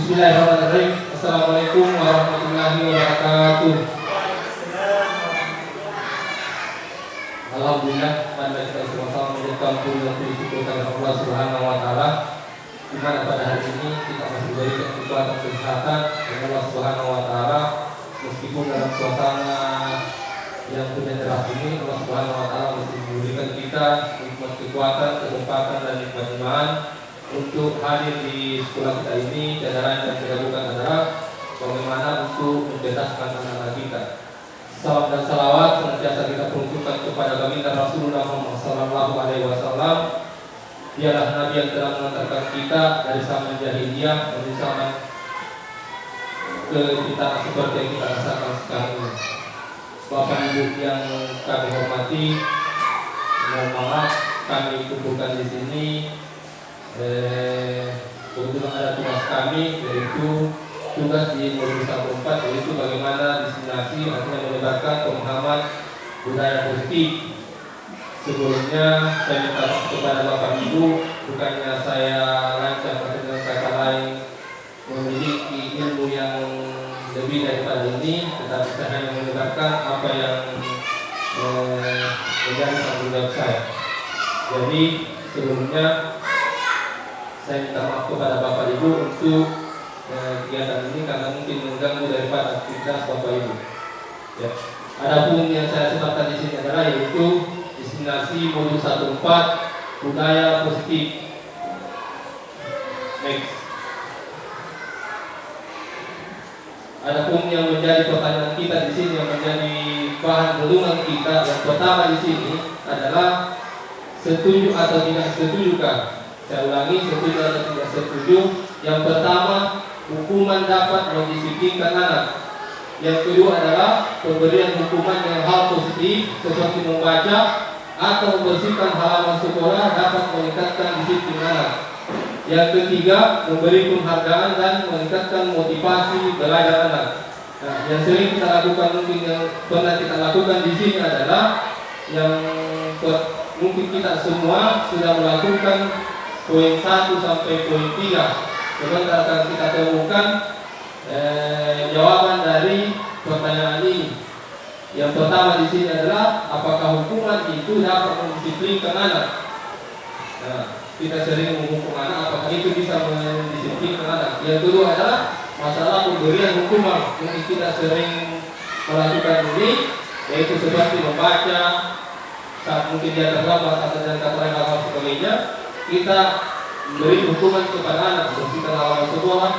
Bismillahirrahmanirrahim. Assalamualaikum warahmatullahi wabarakatuh. Alhamdulillah, pada kita sama-sama mengucapkan puji dan syukur kepada Allah Subhanahu wa taala. Di mana pada hari ini kita masih diberikan kekuatan kesehatan oleh Allah Subhanahu wa taala, meskipun dalam suasana yang punya cerah ini Allah Subhanahu wa taala masih memberikan kita nikmat kekuatan, kesempatan dan nikmat iman untuk hadir di sekolah kita ini. Jajaran dan kita bukan adalah bagaimana untuk mencerdaskan anak-anak kita. Salam dan salawat senantiasa kita peruntukkan kepada baginda Rasulullah Muhammad sallallahu alaihi wasallam. Dialah Nabi yang telah mengantarkan kita dari zaman jahiliyah menuju zaman ke kita seperti yang kita rasakan sekarang ini. Bapak Ibu yang kami hormati, mohon maaf kami kumpulkan di sini. Kebetulan ada tugas kami, yaitu tugas di modul 14, yaitu bagaimana diseminasi artinya menyebarkan pemahaman budaya positif. Sebelumnya saya minta maaf kepada Bapak Ibu, bukannya saya lancar atau dengan kata lain memiliki ilmu yang lebih daripada ini, tetapi saya hanya menyebarkan apa yang menjadi tanggung jawab saya. Jadi sebelumnya saya minta maaf kepada Bapak Ibu untuk kegiatan ini karena mungkin mengganggu daripada aktivitas Bapak Ibu. Ya. Adapun yang saya sebutkan di sini adalah yaitu diseminasi modul 14 budaya positif. Next. Adapun yang menjadi pertanyaan kita di sini, yang menjadi bahan renungan kita yang pertama di sini adalah setuju atau tidak setujukah? Saya ulangi, setuju atau tidak setuju. Yang pertama, hukuman dapat mendisiplinkan anak. Yang kedua adalah pemberian hukuman dengan hal positif seperti membaca atau membersihkan halaman sekolah dapat meningkatkan disiplin anak. Yang ketiga, memberi penghargaan dan meningkatkan motivasi belajar anak. Nah, yang sering kita lakukan, mungkin yang pernah kita lakukan di sini adalah yang mungkin kita semua sudah melakukan poin 1 sampai poin 3. Sebentar akan kita temukan jawaban dari pertanyaan ini. Yang pertama di sini adalah apakah hukuman itu dapat mendisiplinkan anak? Nah, kita sering menghukum anak, apakah itu bisa mendisiplinkan anak? Yang kedua adalah masalah pemberian hukuman. Mungkin kita sering melakukan ini, yaitu seperti membaca saat mungkin dia terlambat atau dan kata lain hal sebagainya. Kita memberi hukuman kepada anak, bersihkan halaman sekolah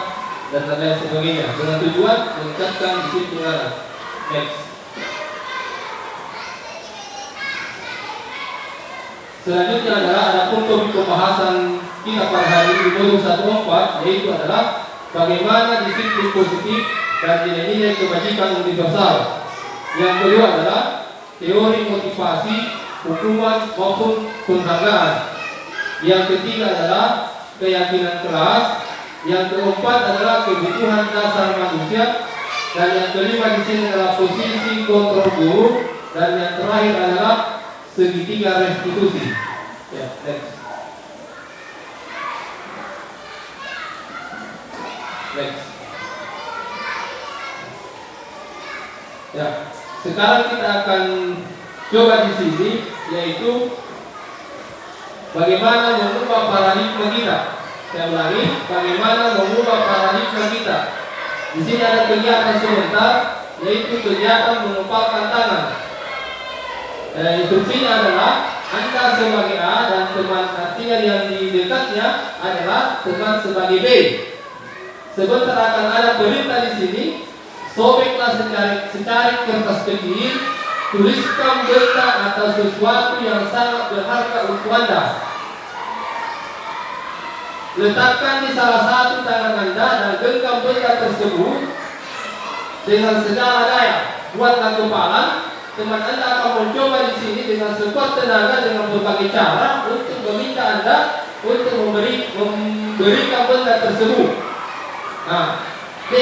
dan lain sebagainya dengan tujuan meningkatkan disiplin anak. Next. Selanjutnya adalah adapun topik pembahasan kita pada hari ini modul 14, yaitu adalah bagaimana disiplin positif dan nilai-nilai kebajikan universal. Yang kedua adalah teori motivasi, hukuman maupun penghargaan. Yang ketiga adalah keyakinan kelas. Yang keempat adalah kebutuhan dasar manusia. Dan yang kelima di sini adalah posisi kontrol guru. Dan yang terakhir adalah segitiga restitusi. Ya, next. Next. Ya, sekarang kita akan coba di sini, yaitu bagaimana mengubah paradigma kita. Saya ulangi, bagaimana mengubah paradigma kita. Di sini ada kegiatan sebentar, yaitu kegiatan mengepalkan tangan. Instruksinya adalah Anda sebagai A dan teman artinya yang di dekatnya adalah teman sebagai B. Sebentar akan ada perintah di sini. Sobeklah secari kertas kecil, tuliskan benda atau sesuatu yang sangat berharga untuk Anda. Letakkan di salah satu tangan Anda dan genggam benda tersebut dengan segala daya. Buatlah kepala. Teman Anda akan mencoba di sini dengan sekuat tenaga dengan berbagai cara untuk meminta Anda untuk memberikan benda tersebut. Nah, B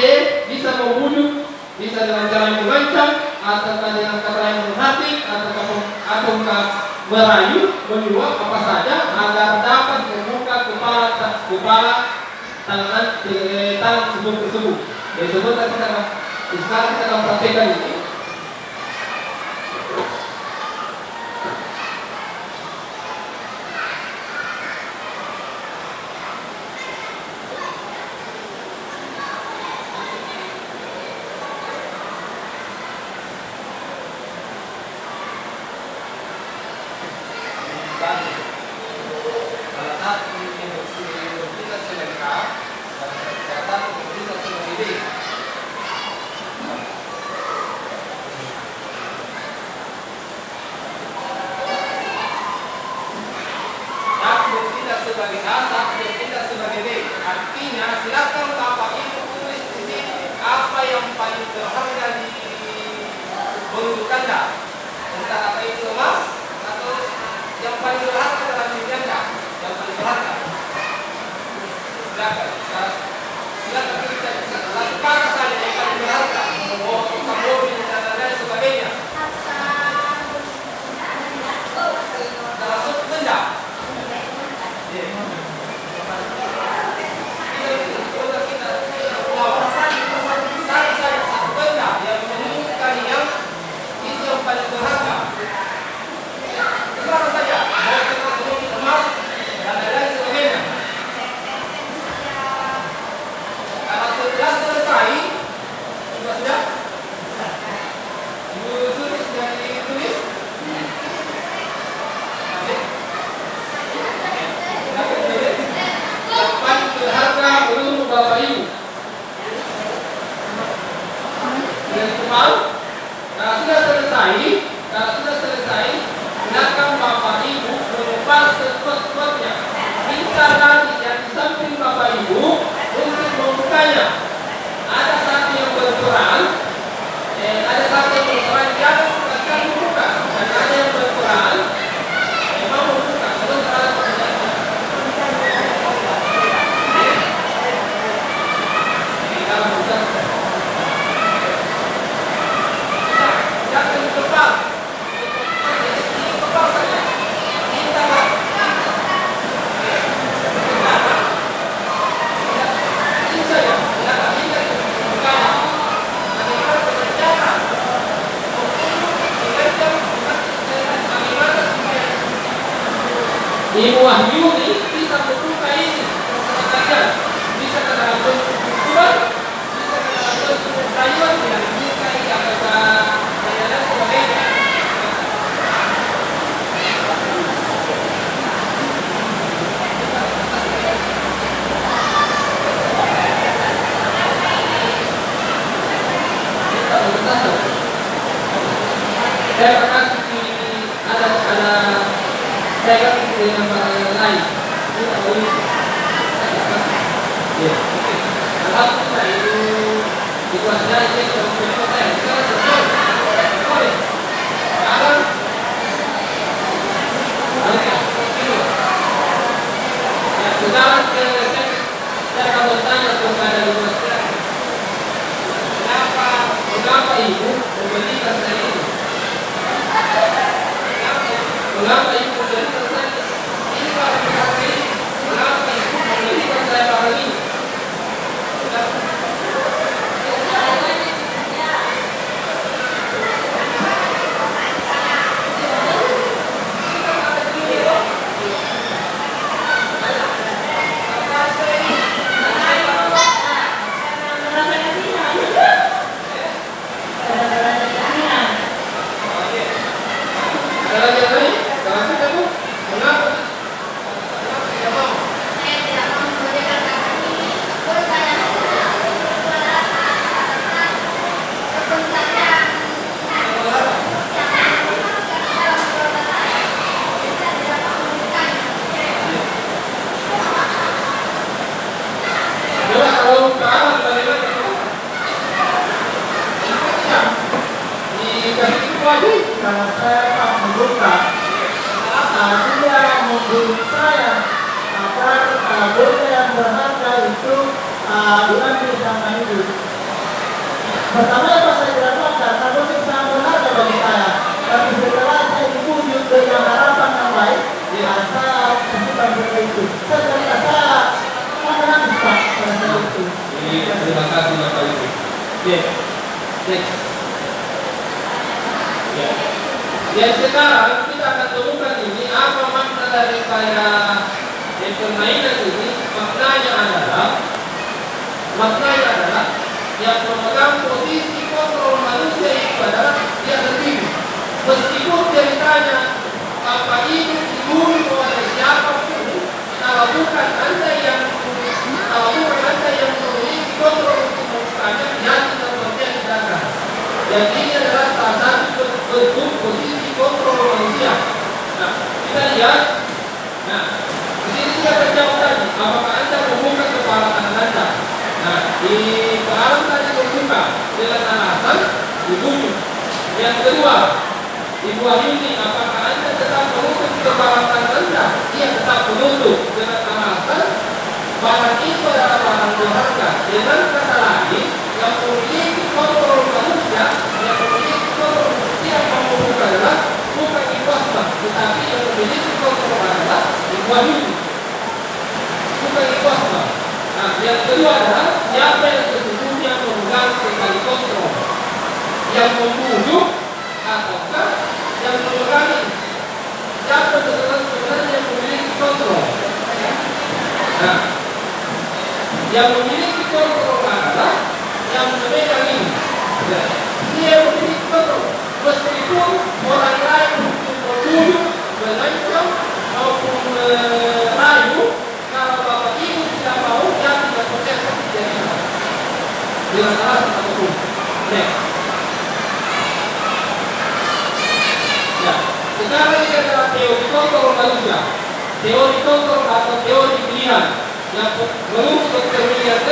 bisa membujuk, bisa dengan cara yang mengancam, atau dengan kata yang menghati, atau merayu, menyuap apa saja agar dapat membuka kepala tangan tersebut. Jadi sebentar sekarang kita akan praktekkan ini. Sebagai A, satu bertindak sebagai B. Artinya silakan Bapak Ibu tulis di sini apa yang paling berharga di menurut Anda. Entah apa itu emas atau yang paling berharga dalam diri Anda, yang paling berharga. Silakan. Silakan tulis satu kata saja yang paling berharga. Mobil dan lain sebagainya. Termasuk benda. Bapak Ibu, yang kedua, kalau sudah selesai, silakan Bapak Ibu melepas sekuat-kuatnya. Minta lagi yang di samping Bapak Ibu untuk membukanya. Ada satu yang berkurang, jangan bukan membuka, dan ada yang berkurang, memang membuka. Ibu Wahyuni bisa membuka ini, bisa dalam bentuk ukuran, bisa dalam bentuk rayuan, tidak dibuka ini apakah dan sebagainya. Saya pernah ada saya kan dengan para lain itu tahu ya alhamdulillah itu ada itu saya boleh sekarang sekarang saya akan bertanya kepada ibu kenapa ibu memberikan saya ini kenapa ibu memberikan saya ini barang ini kenapa ibu memberikan saya barang ini karena saya tak membuka dia membunuh saya agar benda yang berharga itu diambil sama itu. Pertama apa saya tidak makan karena itu sangat berharga bagi saya. Tapi setelah saya dibujuk dengan harapan yang baik, saya kesukaan seperti itu. Saya tidak saya habis Pak. Yang sekarang kita akan temukan ini apa makna daripada permainan ini. Maknanya adalah yang memegang posisi kontrol manusia itu adalah dia sendiri. Meskipun dia ditanya apa itu diburu oleh siapapun, kalau bukan anda yang memiliki kontrol untuk melakukannya, dia tidak berarti tidak. Jadi ini adalah salah satu bentuk posisi kontrol manusia. Nah, kita lihat. Nah, di sini sudah terjawab tadi. Apakah anda membuka kepala kanan anda? Nah, di pengalaman tadi membuka dengan alasan dibunuh. Yang kedua, di buah ini apakah anda tetap menutup kepala kanan anda? Dia tetap menutup dengan alasan barang itu adalah barang berharga. Dengan kata lain, yang memiliki kontrol manusia, yang memiliki kontrol yang membuka adalah bukan di kuasa, tetapi yang memiliki kontrol adalah di buah ini, bukan di kuasa. Nah, yang kedua adalah siapa yang sesungguhnya memegang kendali kontrol, yang membunuh ataukah yang memegang ini? Siapa sebenarnya yang memiliki kontrol? Nah, yang memiliki kontrol adalah yang memegang ini. Dia memiliki kontrol. Meskipun orang lain untuk membunuh, mengancam maupun merayu, kalau bapak ibu tidak mau, dia tidak proses tidak bisa. Dengan alasan apapun. Next. Ya, sekarang ini adalah teori kontrol manusia. Teori kontrol atau teori pilihan yang menurut Dr. William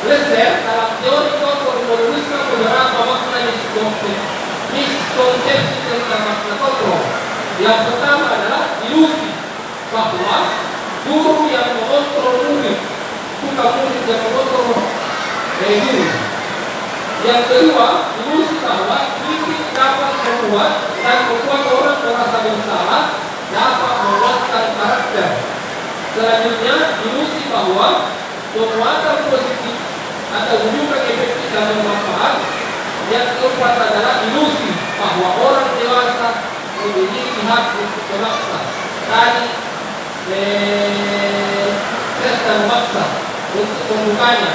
Lesser dalam teori kontrol menuliskan beberapa makna miskonsepsi tentang makna kontrol. Yang pertama adalah ilusi bahwa guru yang mengontrol murid, bukan murid yang mengontrol guru. Yang kedua, ilusi bahwa kritik dapat membuat orang merasa bersalah, dapat menguatkan karakter. Selanjutnya, ilusi bahwa penguatan positif atau hubungan efektif dan bermanfaat. Yang keempat adalah ilusi bahwa orang dewasa memiliki hak untuk memaksa. Tadi tes dan memaksa untuk membukanya.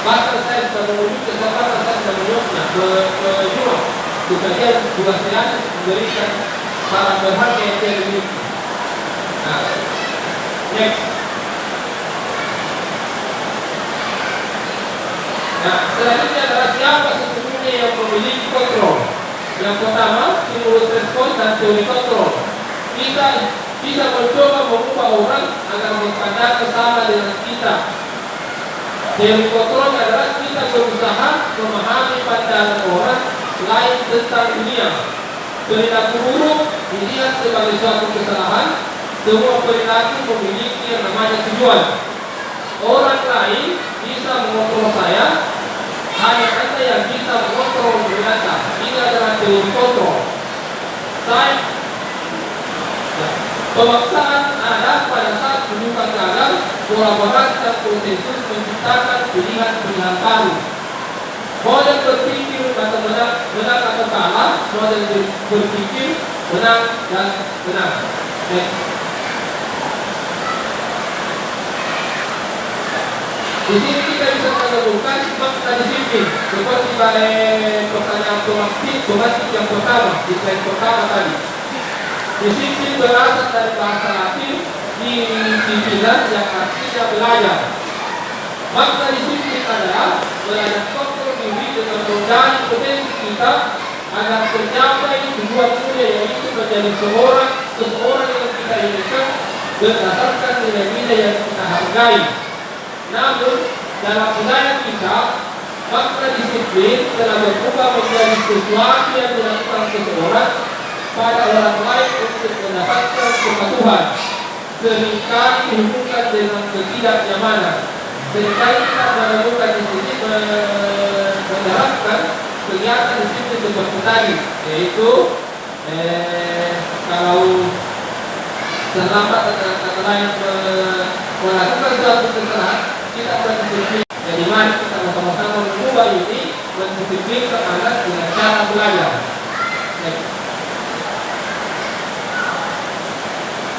Bahkan saya sudah menunjuk kesempatan saya sudah menunjuknya berjuang supaya juga saya memberikan barang berharga yang dia miliki. Nah, next. Nah, selanjutnya adalah siapa sesungguhnya yang memiliki kontrol. Yang pertama, stimulus respons dan teori kontrol. Kita bisa mencoba mengubah orang agar berpandang sama dengan kita. Teori kontrol adalah kita berusaha memahami pandangan orang lain tentang dunia. Perilaku buruk dilihat sebagai suatu kesalahan. Semua perilaku memiliki yang namanya tujuan. Orang lain bisa mengontrol saya, hanya Anda yang bisa mengontrol diri Anda. Ini adalah teori kontrol. Pemaksaan ada pada saat hubungan gagal, kolaborasi dan konsensus menciptakan pilihan-pilihan baru. Model berpikir atau menang atau kalah, model berpikir menang dan menang. Di sini kita bisa menemukan makna disiplin seperti pada pertanyaan otomatik yang pertama di slide pertama tadi. Disiplin berasal dari bahasa Latin disiplina yang artinya belajar. Makna disiplin adalah belajar kontrol diri dengan menggali potensi kita agar tercapai tujuan mulia yaitu menjadi seseorang yang kita inginkan berdasarkan nilai-nilai yang kita hargai. Namun dalam budaya kita, makna disiplin telah berubah menjadi sesuatu yang dilakukan seseorang pada orang lain untuk mendapatkan kepatuhan. Seringkali dihubungkan dengan ketidaknyamanan. Seringkali kita menemukan di sini menerapkan kegiatan disiplin seperti tadi, yaitu kalau terlambat atau kata lain melakukan suatu kesalahan, kita berdisiplin. Jadi mari kita sama-sama mengubah ini, mendisiplinkan anak dengan cara belajar.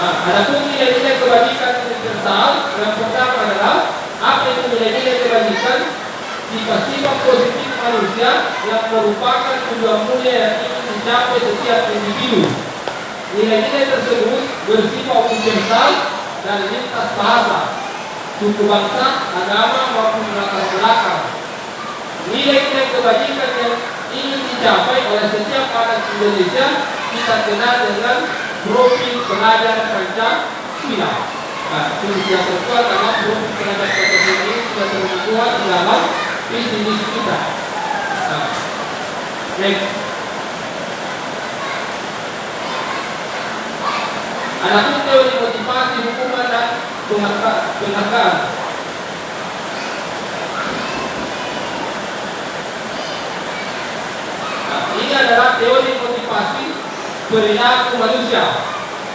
Adapun nilai-nilai kebajikan universal yang pertama adalah apa itu nilai-nilai kebajikan? Sifat-sifat positif manusia yang merupakan tujuan mulia yang ingin dicapai setiap individu. Nilai-nilai tersebut bersifat universal dan lintas bahasa, suku bangsa, agama maupun latar belakang. Nilai-nilai kebajikan yang ingin dicapai oleh setiap anak Indonesia kita kenal dengan profil pelajar Pancasila. Nah, itu yang terkuat dalam profil pelajar Pancasila ini sudah terkuat dalam visi misi kita. Nah, next. Adapun teori motivasi hukuman dan penghargaan. Nah, ini adalah teori motivasi perilaku manusia.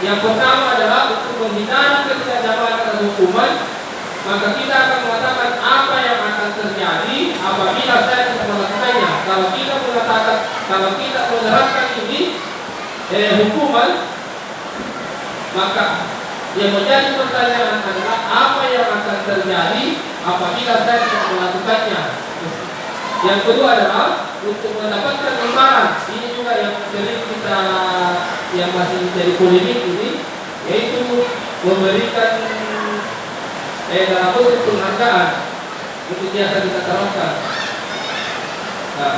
Yang pertama adalah untuk menghindari ketidaknyamanan dan hukuman, maka kita akan mengatakan apa yang akan terjadi apabila saya tidak melakukannya. Kalau kita mengatakan, kalau kita menerapkan ini hukuman, maka yang menjadi pertanyaan adalah apa yang akan terjadi apabila saya tidak melakukannya. Yang kedua adalah untuk mendapatkan imbalan. Ini juga yang sering kita yang masih jadi polemik ini, yaitu memberikan dalam bentuk penghargaan itu biasa kita terapkan. Nah,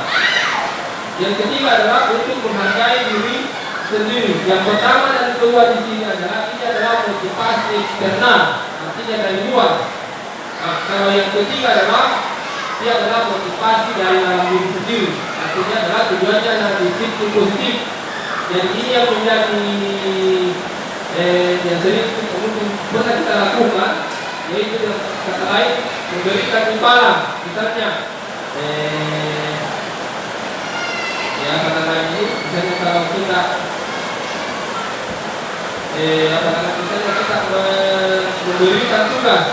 yang ketiga adalah untuk menghargai diri sendiri. Yang pertama dan kedua di sini adalah ini adalah motivasi eksternal, artinya dari luar. Nah, kalau yang ketiga adalah dia adalah motivasi dari dalam diri sendiri, artinya adalah tujuannya adalah disiplin positif. Jadi ini yang menjadi yang sering mungkin pernah kita lakukan, yaitu yang kata lain memberikan imbalan, misalnya ya kata lain ini misalnya kalau kita misalnya kita memberikan tugas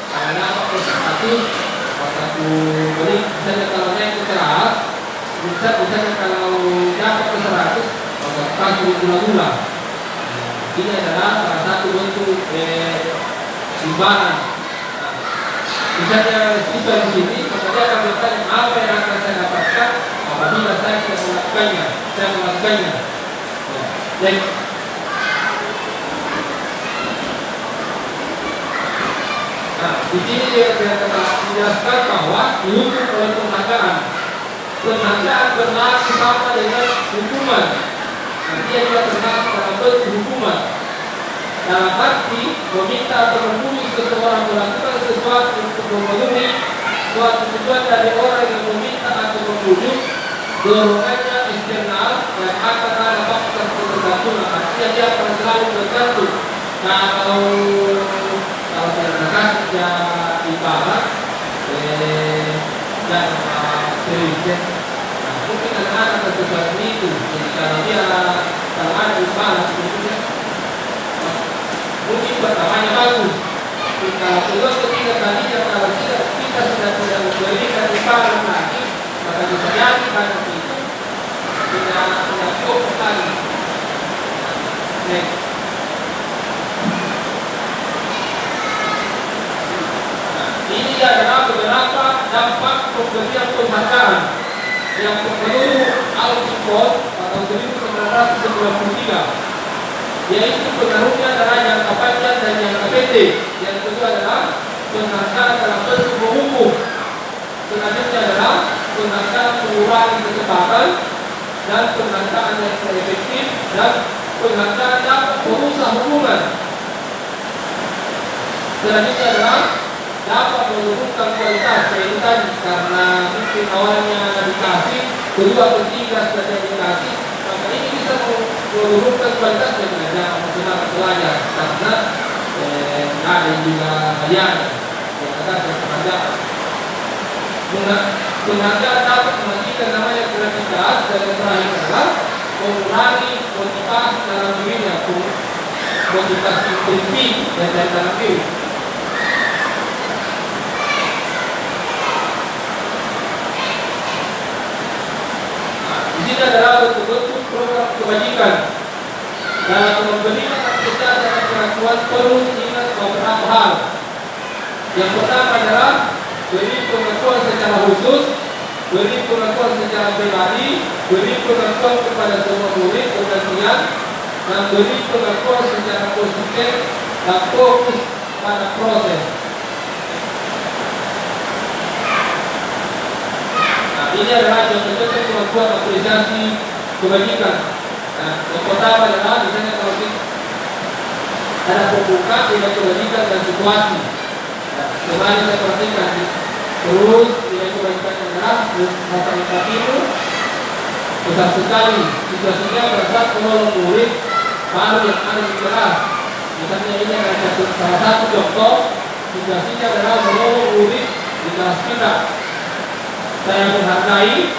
karena satu beri misalnya kalau naik ke kelas misalnya kalau dapat ke 100 maka kasih gula-gula. Ini adalah salah satu bentuk imbalan. Misalnya siswa di sini maka dia akan bertanya apa yang akan saya dapatkan apabila saya tidak melakukannya. Dan di sini dia menjelaskan bahwa dihukum oleh penghargaan. Penghargaan berlaku sama dengan hukuman. Dia juga termasuk dalam bentuk hukuman. Dalam arti meminta atau membunuh seseorang melakukan sesuatu untuk memenuhi suatu tujuan dari orang yang meminta atau membunuh, dorongannya eksternal dan akan ada faktor ketergantungan. Artinya dia akan selalu bergantung. Kalau saya kasih dia ibarat dan serius, mungkin anak sesuatu itu. Jadi kalau ada ibarat sebenarnya mungkin pertamanya bagus. Kalau kedua ketiga kalinya kalau kita sudah tidak memberikan ibarat lagi, maka bisa jadi banyak itu tidak cukup lagi. Ini adalah beberapa dampak pemberian penghargaan yang menurut Al-Qur'an atau 1993, yaitu pengaruhnya adalah jangka panjang dan jangka pendek. Yang kedua adalah penghargaan dalam bentuk menghukum. Selanjutnya adalah penghargaan mengurangi kecepatan dan penghargaan yang efektif dan penghargaan dapat merusak hubungan. Selanjutnya adalah dapat menurunkan kualitas yaitu tadi karena mungkin awalnya dikasih, kedua ketiga sudah dikasih, maka ini bisa menurunkan kualitas dan belajar masyarakat pelajar karena ada juga bayan yang akan berpenghargaan. Penghargaan dapat mematikan namanya kreativitas dan yang terakhir adalah mengurangi motivasi dalam dirinya, motivasi intrinsik dan dalam diri. Ini adalah bentuk-bentuk program kebajikan dalam memberikan aktivitas dan pengakuan perlu ingat beberapa hal. Yang pertama adalah beri pengakuan secara khusus, beri pengakuan secara pribadi, beri pengakuan kepada semua murid bergantian, dan beri pengakuan secara konsisten dan fokus pada proses. Nah, ini adalah contoh-contoh pengakuan apresiasi kebajikan. Nah, yang pertama adalah misalnya kalau kita ada pembuka nilai kebajikan dan situasi. Nah, kemarin saya perhatikan terus nilai kebajikan adalah masa itu besar sekali. Situasinya berasal menolong murid baru yang ada di kelas. Misalnya ini adalah salah satu contoh. Situasinya adalah menolong murid di kelas kita. Saya menghargai.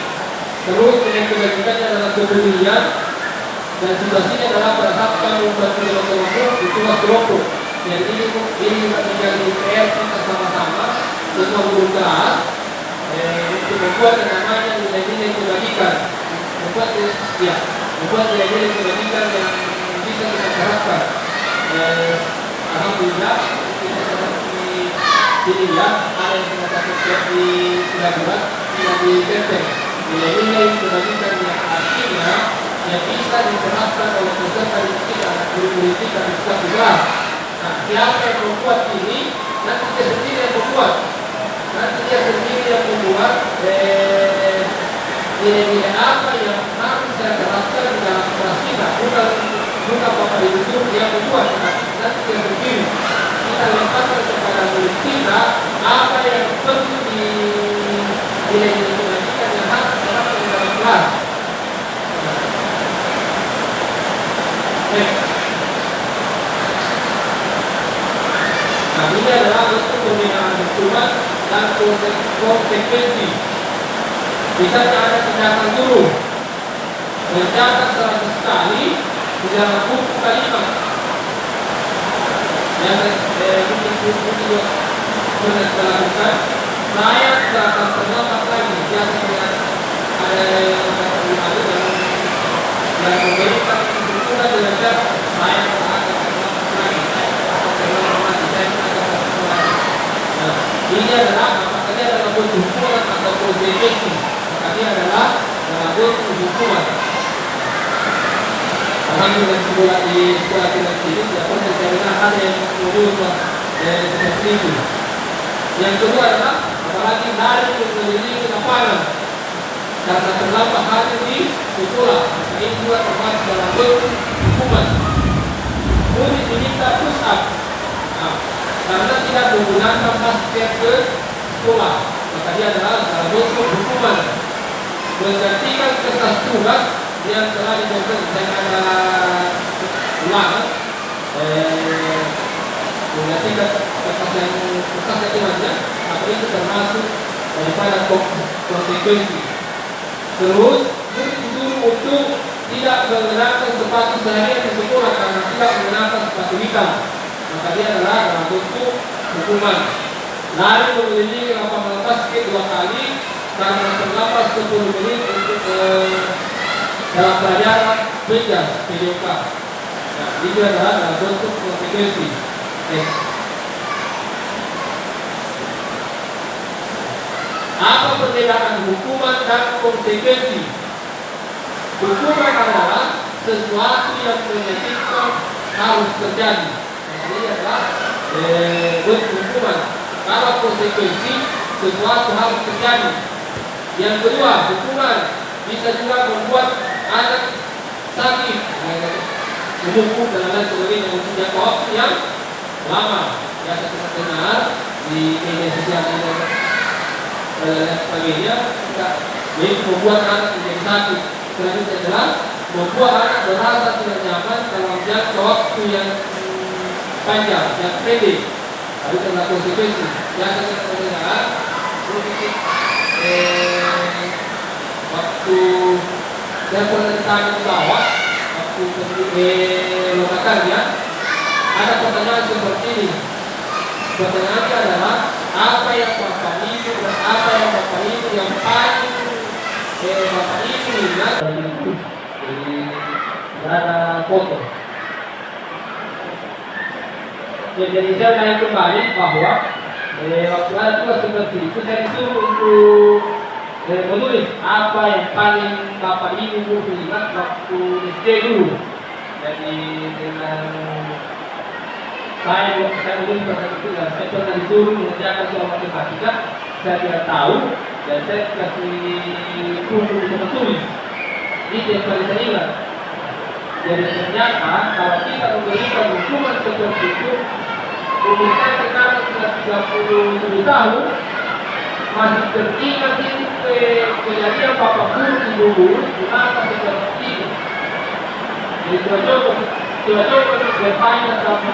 Terus nilai kebajikannya adalah kepedulian. Dan situasinya adalah pada saat kami membantu kelompok di kelompok. Jadi ini menjadi PR kita sama-sama semua guru kelas untuk membuat yang namanya nilai-nilai kebajikan, membuat nilai-nilai kebajikan yang bisa kita harapkan. Alhamdulillah kita seperti ini ya, ada yang mengatakan di pelajaran tidak di benteng nilai-nilai kebajikan yang akhirnya yang bisa diterapkan oleh peserta didik kita, guru-guru kita di setiap kelas. Nah, siapa yang membuat ini? Nanti dia sendiri yang membuat. Nanti dia sendiri yang membuat nilai-nilai apa yang harus saya terapkan di dalam kelas kita. Bukan Bapak Ibu guru yang membuat, tapi nanti dia sendiri. Kita lemparkan kepada murid kita apa yang perlu di nilai-nilai kebajikan yang harus diterapkan di dalam kelas. Nah, ini adalah bentuk pembinaan hukuman dan konsekuensi. Misalnya ada tindakan guru mencatat 100 kali di dalam buku kalimat yang mungkin pernah dilakukan. Saya tidak akan terlambat lagi. Biasa dengan ada yang memberikan hukuman dengan cara saya tidak akan terlambat lagi. Ini adalah makanya adalah bentuk hukuman atau konsekuensi. Makanya adalah bentuk hukuman. Alhamdulillah di sekolah kita ini tidak pernah saya ada yang merubah seperti itu. Yang kedua adalah apalagi dari mengelilingi lapangan karena terlambat hadir di sekolah. Ini juga termasuk dalam bentuk hukuman. Murid diminta push up. Nah, karena tidak menggunakan masker ke sekolah, maka dia adalah salah bentuk hukuman. Menggantikan kertas tugas yang telah diberikan dengan ulang, menggantikan kertas tugasnya, maka itu termasuk daripada konsekuensi. Terus disuruh untuk tidak menggunakan sepatu seharian di sekolah karena tidak menggunakan sepatu hitam. Maka dia adalah dalam bentuk hukuman. Lari mengelilingi lapangan basket 2 kali karena terlambat 10 menit untuk dalam pelajaran PJK. Nah, ini adalah dalam bentuk konsekuensi. Apa perbedaan hukuman dan konsekuensi? Hukuman adalah sesuatu yang menyakitkan harus terjadi. Ini adalah bentuk hukuman. Kalau konsekuensi sesuatu harus terjadi. Yang kedua, hukuman bisa juga membuat anak sakit, menghukum dan lain sebagainya untuk jangka waktu yang lama. Biasa kita dengar di media sosial dan lain sebagainya, itu membuat anak menjadi sakit. Selanjutnya adalah membuat anak merasa tidak nyaman dalam jangka waktu yang panjang, yang pendek. Lalu kena konsekuensi. Biasa kita mendengar waktu saya pernah ditanya di bawah waktu lokakannya ada pertanyaan seperti ini. Pertanyaannya adalah apa yang Bapak Ibu dan apa yang Bapak Ibu yang paling Bapak Ibu ingat dari itu. Jadi ada foto. Jadi saya tanya kembali bahwa waktu ada tugas seperti itu saya disuruh untuk menulis apa yang paling Bapak Ibu ingat waktu SD dulu. Jadi dengan saya menulis pada itu dan saya pernah disuruh mengerjakan soal matematika, saya tidak tahu dan saya kasih buku untuk menulis. Itu yang paling saya ingat. Jadi ternyata kalau kita memberikan hukuman seperti itu, umur saya sekarang sudah 37 tahun, masih teringat itu kejadian Bapak Guru Ibu Guru, kenapa seperti itu. Jadi coba bertanya sama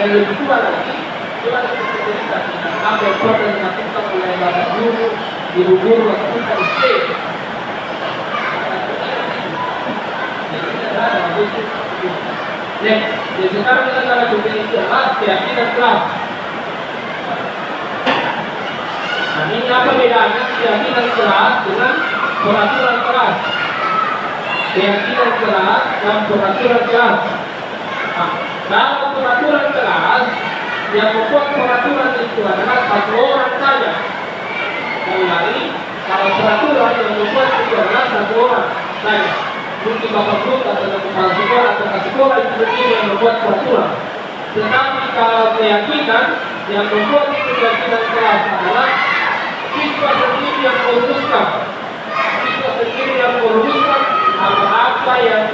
yang lebih tua lagi, coba kita cerita apa yang pernah dilakukan oleh Bapak Guru, Ibu Guru waktu kita SD. Jadi sekarang kita akan berbicara keyakinan kelas. Nah, ini apa bedanya keyakinan kelas dengan peraturan kelas? Keyakinan kelas dan peraturan kelas. Nah, dalam peraturan kelas, yang membuat peraturan itu adalah satu orang saja. Ulangi, kalau peraturan yang membuat itu adalah satu orang saja. Mungkin Bapak Guru atau kepala sekolah atau sekolah itu sendiri yang membuat peraturan. Tetapi kalau keyakinan yang membuat itu keyakinan kelas adalah siswa sendiri yang merumuskan. Siswa sendiri yang merumuskan apa yang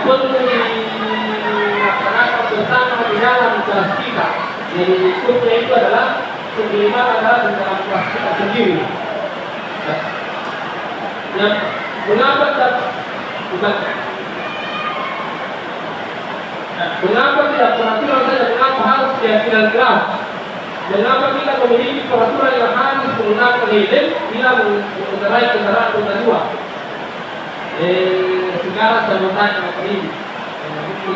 perlu dilaksanakan bersama di dalam kelas kita. Jadi hukumnya itu adalah sebagaimana adalah di dalam kelas kita sendiri. Yang mengapa tidak peraturan saja? Mengapa harus keyakinan kelas? Mengapa kita memiliki peraturan yang harus menggunakan helm bila mengendarai kendaraan roda dua? Sekarang saya mau tanya Bapak Ibu,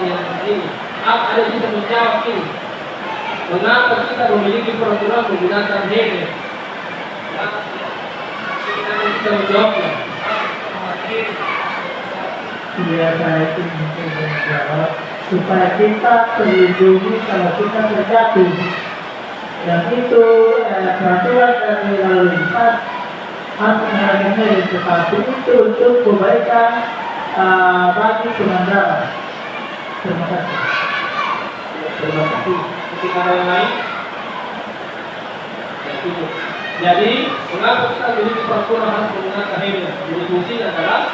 yang ini, apa ada bisa menjawab ini? Mengapa kita memiliki peraturan menggunakan helm? Kita bisa menjawabnya. Ya, saya itu mungkin menjawab supaya kita terlindungi kalau kita terjatuh. Dan itu peraturan dari lalu lintas harus menggunakan tetapi itu untuk kebaikan bagi pengendara. Terima kasih. Terima kasih. Kita yang lain. Jadi, mengapa kita memiliki peraturan harus menggunakan helm? Jadi fungsinya adalah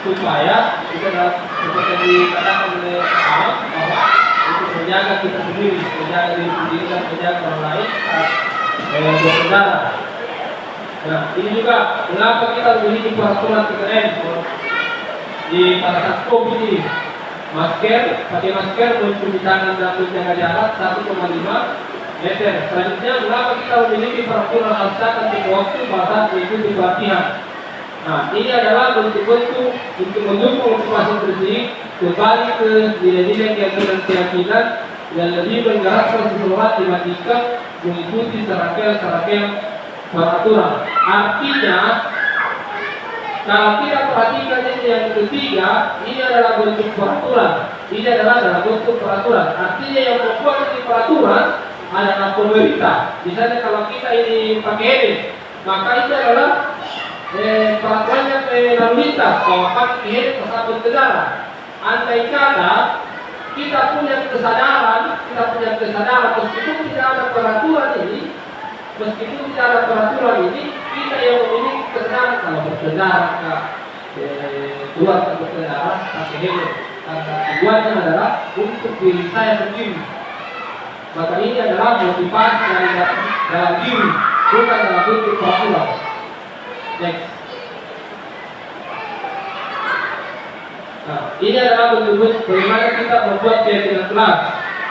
supaya kita seperti yang dikatakan oleh Ahmad bahwa untuk menjaga kita sendiri, menjaga diri sendiri dan menjaga orang lain berkendara. Nah, ini juga mengapa kita memiliki peraturan 3M di pada saat COVID ini. Pakai masker, mencuci tangan dan menjaga jarak 1,5 meter. Selanjutnya, mengapa kita memiliki peraturan asalkan di waktu pada mengikuti pelatihan. Nah, ini adalah bentuk-bentuk untuk mendukung motivasi bersih kembali ke nilai-nilai keyakinan dan lebih menggerakkan seseorang dimatikan mengikuti serangkaian peraturan. Artinya, kalau kita perhatikan ini yang ketiga, ini adalah bentuk peraturan. Ini adalah dalam bentuk peraturan. Artinya yang membuat ini peraturan adalah pemerintah. Misalnya kalau kita ini pakai helm, maka itu adalah peraturannya lalu lintas bahwa pakai helm pesawat berkendara. Andai kata kita punya kesadaran meskipun tidak ada peraturan ini, kita yang memiliki kesadaran kalau berkendara keluar berkendara pakai helm. Karena tujuannya adalah untuk diri saya sendiri. Maka ini adalah motivasi dari dalam diri, bukan dalam bentuk peraturan. Next. Nah, ini adalah bentuk bagaimana kita membuat keyakinan kelas.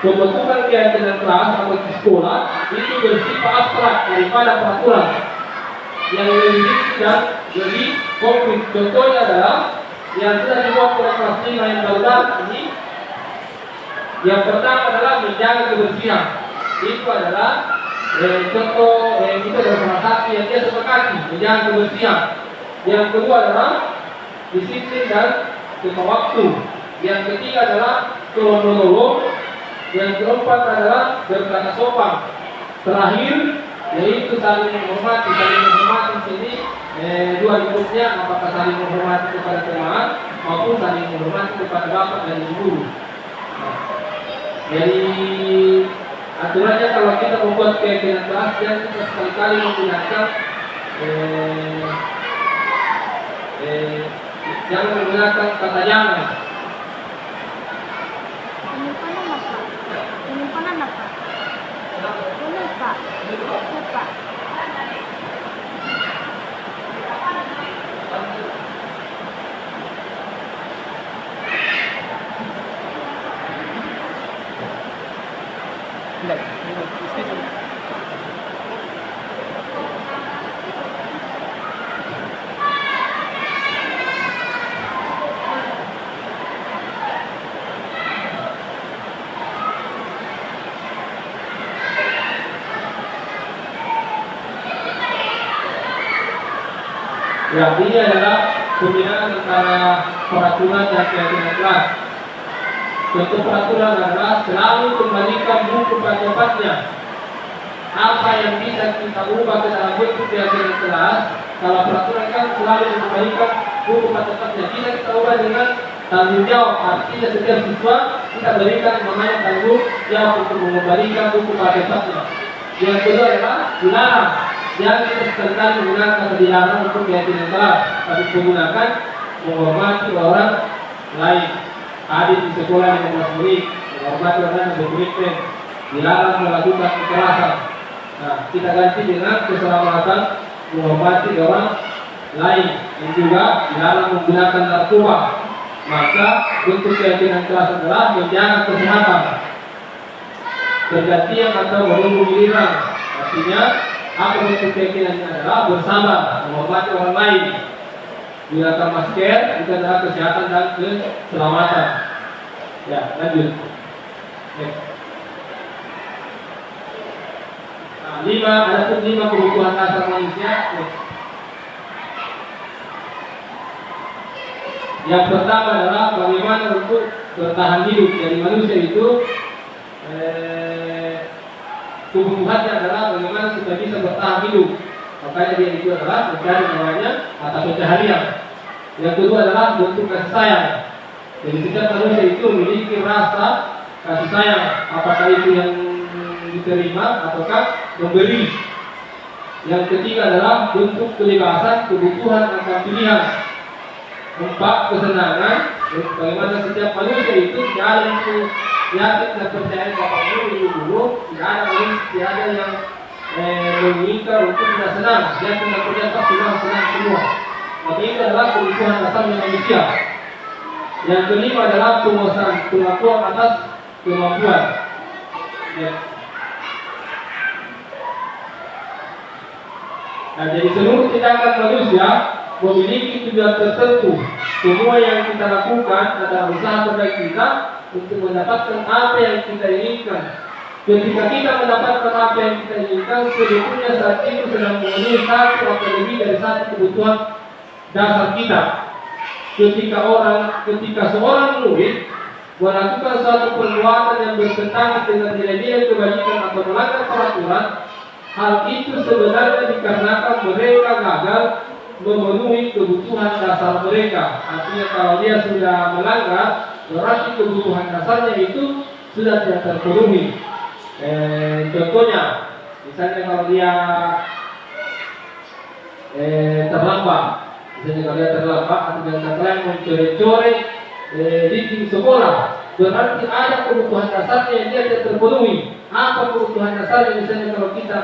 Pembentukan keyakinan kelas atau di sekolah itu bersifat abstrak daripada peraturan yang lebih rinci dan lebih konkret. Contohnya adalah yang sudah dibuat oleh kelas 5 yang baru ini. Yang pertama adalah menjaga kebersihan. Itu adalah contoh itu adalah salah satu yang dia sepakati, menjaga kebersihan. Yang kedua adalah disiplin dan tepat waktu. Yang ketiga adalah kronologi Yang keempat adalah berkata sopan. Terakhir yaitu saling menghormati. Saling menghormati di sini dua bentuknya, apakah saling menghormati kepada teman maupun saling menghormati kepada bapak dan ibu. Nah, jadi aturannya kalau kita membuat keyakinan kelas, dan kita sekali-kali menggunakan jangan menggunakan kata jangan. Penyimpanan apa? Boleh Pak. Oke Pak. Ya, ini adalah pembinaan antara peraturan dan keyakinan kelas. Contoh peraturan adalah selalu kembalikan buku pada tempatnya. Apa yang bisa kita ubah ke dalam bentuk keyakinan kelas, kalau peraturan kan selalu kembalikan buku pada tempatnya. Bisa kita ubah dengan tanggung jawab. Artinya setiap siswa kita berikan namanya tanggung jawab untuk mengembalikan buku pada tempatnya. Yang kedua adalah dilarang. Jangan kita sekali-kali menggunakan kata dilarang untuk keyakinan kelas, tapi menggunakan menghormati orang lain. Adik di sekolah yang murid, menghormati orang yang bermurid, dilarang melakukan kekerasan. Nah, kita ganti dengan keselamatan, menghormati orang lain. Dan juga dilarang menggunakan narkoba. Maka bentuk keyakinan kelas adalah menjaga kesehatan, bergantian atau menunggu giliran. Artinya apa bentuk keyakinannya adalah bersabar, menghormati orang lain, gunakan masker, itu adalah kesehatan dan keselamatan. Ya, lanjut. Nah, ada pun 5 kebutuhan dasar manusia. Yang pertama adalah bagaimana untuk bertahan hidup. Jadi manusia itu kebutuhannya adalah bagaimana supaya bisa bertahan hidup. Makanya dia itu adalah mencari namanya atau pencaharian. Yang kedua adalah bentuk kasih sayang. Jadi setiap manusia itu memiliki rasa kasih sayang, apakah itu yang diterima ataukah memberi. Yang ketiga adalah bentuk kebebasan, kebutuhan akan pilihan. 4, kesenangan. Bagaimana setiap manusia itu tidak ada yang yakin dan percaya bapak dulu, tidak ada yang menginginkan untuk tidak senang. Dia tidak percaya tak senang semua. Maka itu adalah kebutuhan dasarnya manusia. Yang kelima adalah pengakuan atas kemampuan. Ya. Nah, jadi seluruh tindakan manusia memiliki tujuan tertentu. Semua yang kita lakukan adalah usaha terbaik kita untuk mendapatkan apa yang kita inginkan. Ketika kita mendapatkan apa yang kita inginkan, sebetulnya saat itu sedang memenuhi satu atau lebih dari satu kebutuhan dasar kita. Ketika seorang murid melakukan suatu perbuatan yang bertentangan dengan nilai-nilai kebajikan atau melanggar peraturan, hal itu sebenarnya dikarenakan mereka gagal memenuhi kebutuhan dasar mereka. Artinya kalau dia sudah melanggar, berarti kebutuhan dasarnya itu sudah tidak terpenuhi. Contohnya, misalnya kalau dia terlambat, atau dengan kata lain mencore-core di sekolah, berarti ada kebutuhan dasarnya yang dia tidak terpenuhi. Apa kebutuhan dasarnya? Misalnya kalau kita,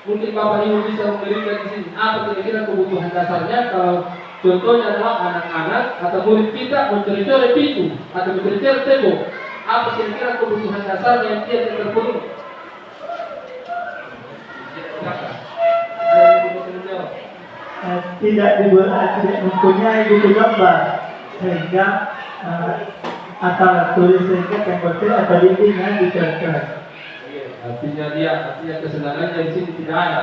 mungkin Bapak Ibu bisa memberikan di sini apa kira-kira kebutuhan dasarnya. Kalau contohnya adalah anak-anak atau murid kita mencuri-curi pintu atau mencuri-curi tembok, apa kira-kira kebutuhan dasarnya yang dia tidak terpenuhi? Tidak mempunyai buku gambar sehingga antara tulis sehingga tembakan atau dindingnya dikeras. Artinya kesenangannya di sini tidak ada.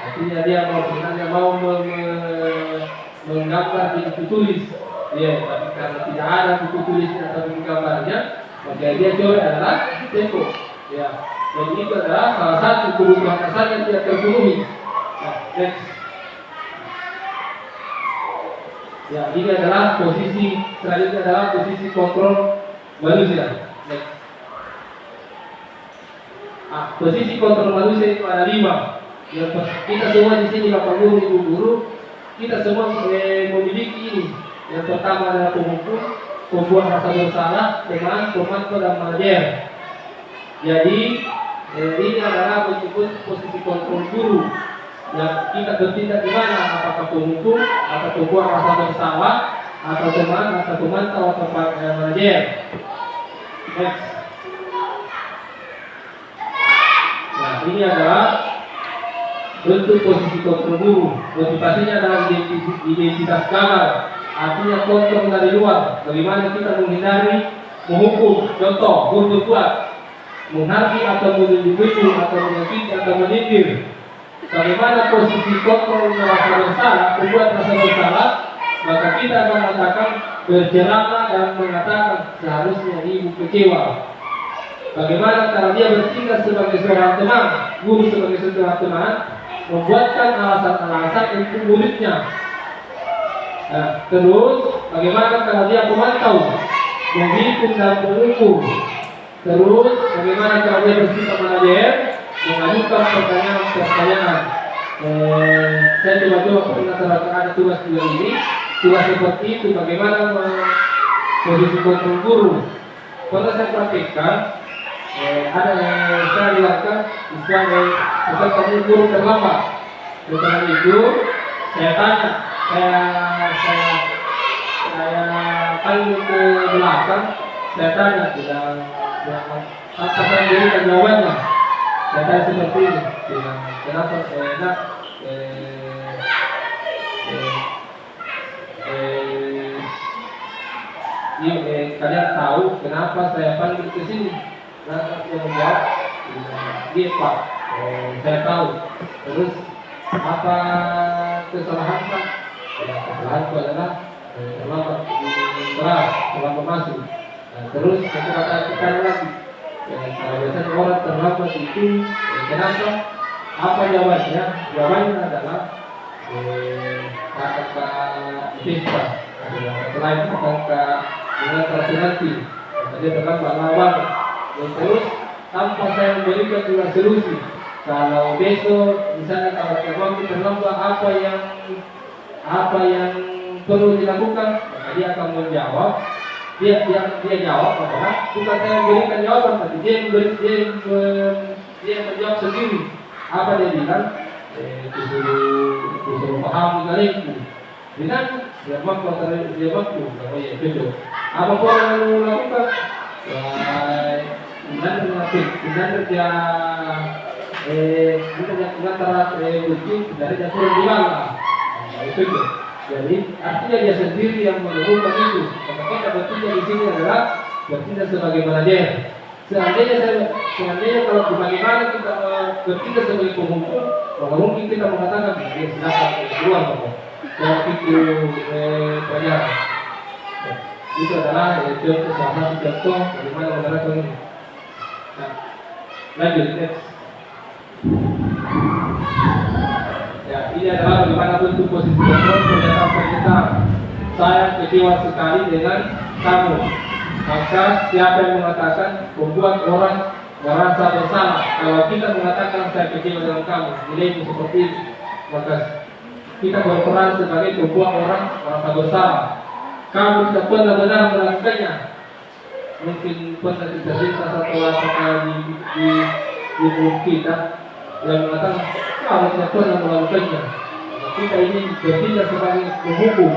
Artinya dia mau menggambar di buku tulis. Ya, tapi karena tidak ada buku tulisnya atau buku gambarnya, Maka dia coret adalah tempo. Ya, jadi itu adalah salah satu kebutuhan dasar yang tidak terpenuhi. Nah, next. Ya, ini adalah posisi selanjutnya adalah posisi kontrol manusia. Next. Posisi kontrol manusia itu ada 5. Kita semua di sini 80.000 guru, kita semua memiliki ini. Yang pertama adalah pemukul, pembuat rasa bersalah, teman, pemantau dan manajer. Jadi ini adalah disebut posisi kontrol guru. Yang kita bertindak di mana? Apakah pemukul, atau pembuat rasa bersalah, atau teman, atau pemantau, atau manajer. Next. Nah, ini adalah bentuk posisi kontrol guru. Motivasinya adalah identitas gagal, artinya kontrol dari luar. Bagaimana kita menghindari, menghukum, contoh, guru berbuat, menghargai atau menunjuk atau menyakiti atau menindir. Bagaimana posisi kontrol merasa bersalah, membuat rasa bersalah, maka kita akan mengatakan berceramah dan mengatakan seharusnya ibu kecewa. Bagaimana kalau dia bertindak sebagai seorang teman, guru sebagai seorang teman, membuatkan alasan-alasan untuk muridnya. Nah, terus bagaimana kalau dia pemantau, menghitung dan mengukur. Terus bagaimana kalau dia bersifat manajer, mengajukan pertanyaan-pertanyaan. Saya coba pernah terapkan ada tugas juga ini. Tugas seperti itu, bagaimana posisi kontrol guru. Pernah saya praktikkan. Ada yang saya lihatkan istilah kamu guru terlambat. Setelah itu saya tanya, saya panggil ke belakang, saya tanya apa yang berikan jawabannya. Saya tanya seperti ini, kenapa saya enak kalian tahu kenapa saya panggil ke sini? Nah, yang menjawab dia Pak, saya tahu. Terus apa kesalahan Pak? Kesalahan itu adalah terlambat kelas, terlambat masuk. Nah, terus saya katakan lagi, kalau biasanya orang terlambat itu kenapa? Apa jawabannya? Jawabannya adalah kata Vista, selain kata dengan translasi, dia terlambat lawan. Terus tanpa saya memberikan juga solusi. Kalau besok misalnya kalau terlambat terlambat apa yang perlu dilakukan, maka dia akan menjawab. Dia jawab adalah bukan saya memberikan jawaban, tapi dia menjawab sendiri. Apa dia bilang? Disuruh paham kaliku. Dengan dia mampu, oh ya betul. Apa yang lakukan? Kemudian kerja antara kucing dari dapur di mana? Itu. Jadi artinya dia sendiri yang melakukan itu. Maka kita bertindak di sini adalah bertindak sebagai manajer. Seandainya kalau bagaimana kita bertindak sebagai pemukul, maka mungkin kita mengatakan silakan keluar kok. Kalau itu pelajaran. Itu adalah contoh salah satu contoh bagaimana menerapkan ini. Nah, lanjut next. Ya, ini adalah bagaimana bentuk posisi kontrol pernyataan pernyataan. Saya kecewa sekali dengan kamu. Maka siapa yang mengatakan membuat orang merasa bersalah? Kalau kita mengatakan saya kecewa dengan kamu, nilai seperti itu, maka kita berperan sebagai membuat orang merasa bersalah. Kamu tidak pernah benar melakukannya. Mungkin pernah kita cerita satu orang di mulut kita yang mengatakan kamu tidak pernah melakukannya. Kita ini bertindak sebagai penghukum.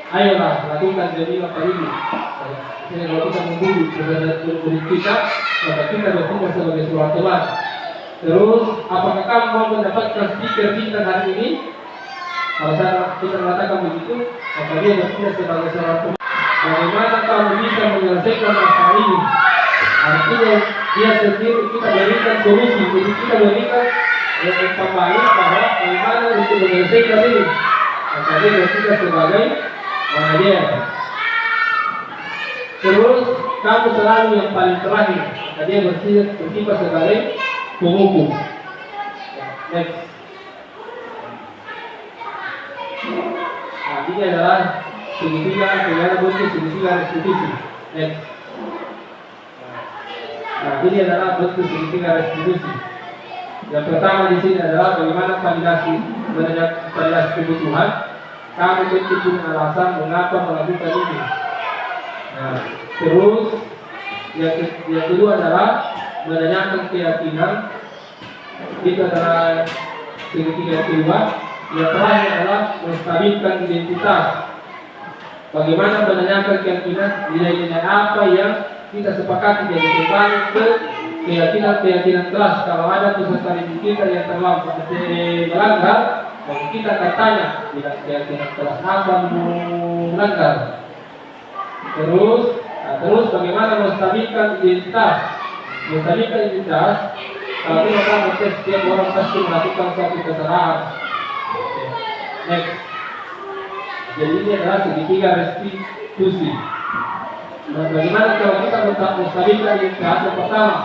Ayolah lakukan demi apa ini. Kalau kita membunuh terhadap murid kita, maka kita bertindak sebagai seorang teman. Terus, apakah kamu mau mendapatkan stiker bintang hari ini? Kalau kita mengatakan begitu, maka dia bertindak sebagai seorang teman. Bagaimana kamu bisa menyelesaikan masalah ini? Artinya dia sendiri kita berikan solusi, jadi kita berikan tambahan bahwa bagaimana untuk menyelesaikan ini. Maka dia bertindak sebagai manajer. Terus kamu selalu yang paling terakhir. Maka dia bersifat sebagai penghukum. Next. Nah, ini adalah segitiga bentuk segitiga restitusi. Next. Nah, ini adalah bentuk segitiga restitusi. Yang pertama di sini adalah bagaimana validasi kebutuhan. Kamu tentu punya alasan mengapa melakukan ini. Nah, terus yang kedua adalah menanyakan keyakinan. Itu adalah segitiga kedua. Yang terakhir adalah menstabilkan identitas. Bagaimana menanyakan keyakinan, nilai-nilai apa yang kita sepakati jadi kembali ke keyakinan kelas. Kalau ada peserta didik kita yang terlampau melanggar, maka kita akan tanya bila keyakinan kelas apa melanggar. Terus bagaimana menstabilkan identitas. Menstabilkan identitas, kalau kita tahu setiap orang pasti melakukan suatu kesalahan. Next. Jadi ini adalah segitiga restitusi. Nah, bagaimana kalau kita menstabilkan identitas? Yang pertama,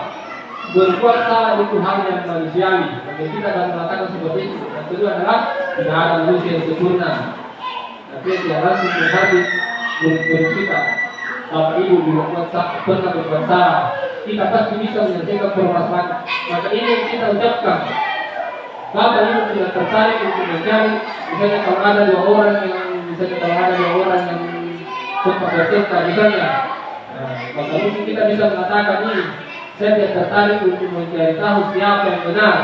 berbuat salah itu hal yang manusiawi. Maka kita akan mengatakan seperti itu. Yang kedua adalah tidak ada manusia yang sempurna. Tapi yang harus menghadapi guru kita. Bapak Ibu pernah berbuat salah. Kita pasti bisa menyelesaikan permasalahan. Maka ini yang kita ucapkan. Bapak Ibu tidak tertarik untuk mencari. Misalnya kalau ada dua orang yang sempat bercerita misalnya. Maka mungkin kita bisa mengatakan ini. Saya tidak tertarik untuk mencari tahu siapa yang benar,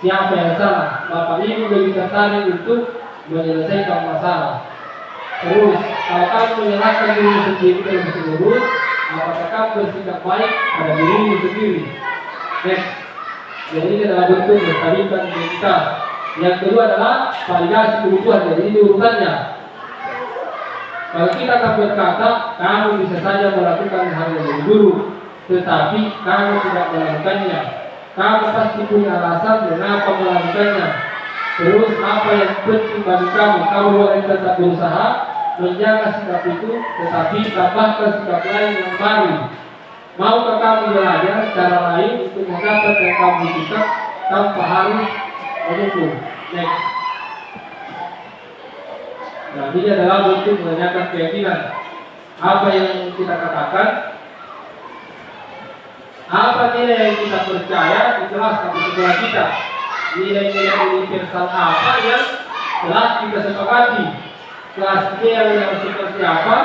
siapa yang salah. Bapak Ibu lebih tertarik untuk menyelesaikan masalah. Terus, kalau kamu menyalahkan diri sendiri dalam seluruh, apakah kamu bersikap baik pada dirimu sendiri? Next. Jadi ini adalah bentuk menstabilkan identitas. Yang kedua adalah validasi kebutuhan. Jadi ini urutannya. Kalau kita akan berkata, kamu bisa saja melakukan hal yang lebih buruk, tetapi kamu tidak melakukannya. Kamu pasti punya alasan mengapa melakukannya. Terus apa yang penting bagi kamu? Kamu boleh tetap berusaha menjaga sikap itu, tetapi tambahkan sikap lain yang baru. Maukah kamu belajar cara lain untuk mendapat yang kamu butuhkan tanpa harus menunggu? Next. Nah, ini adalah bentuk menanyakan keyakinan. Apa yang kita katakan? Apa nilai yang kita percaya dijelaskan di sekolah kita? Nilai-nilai universal apa yang telah kita sepakati? Kelas ideal yang seperti apa?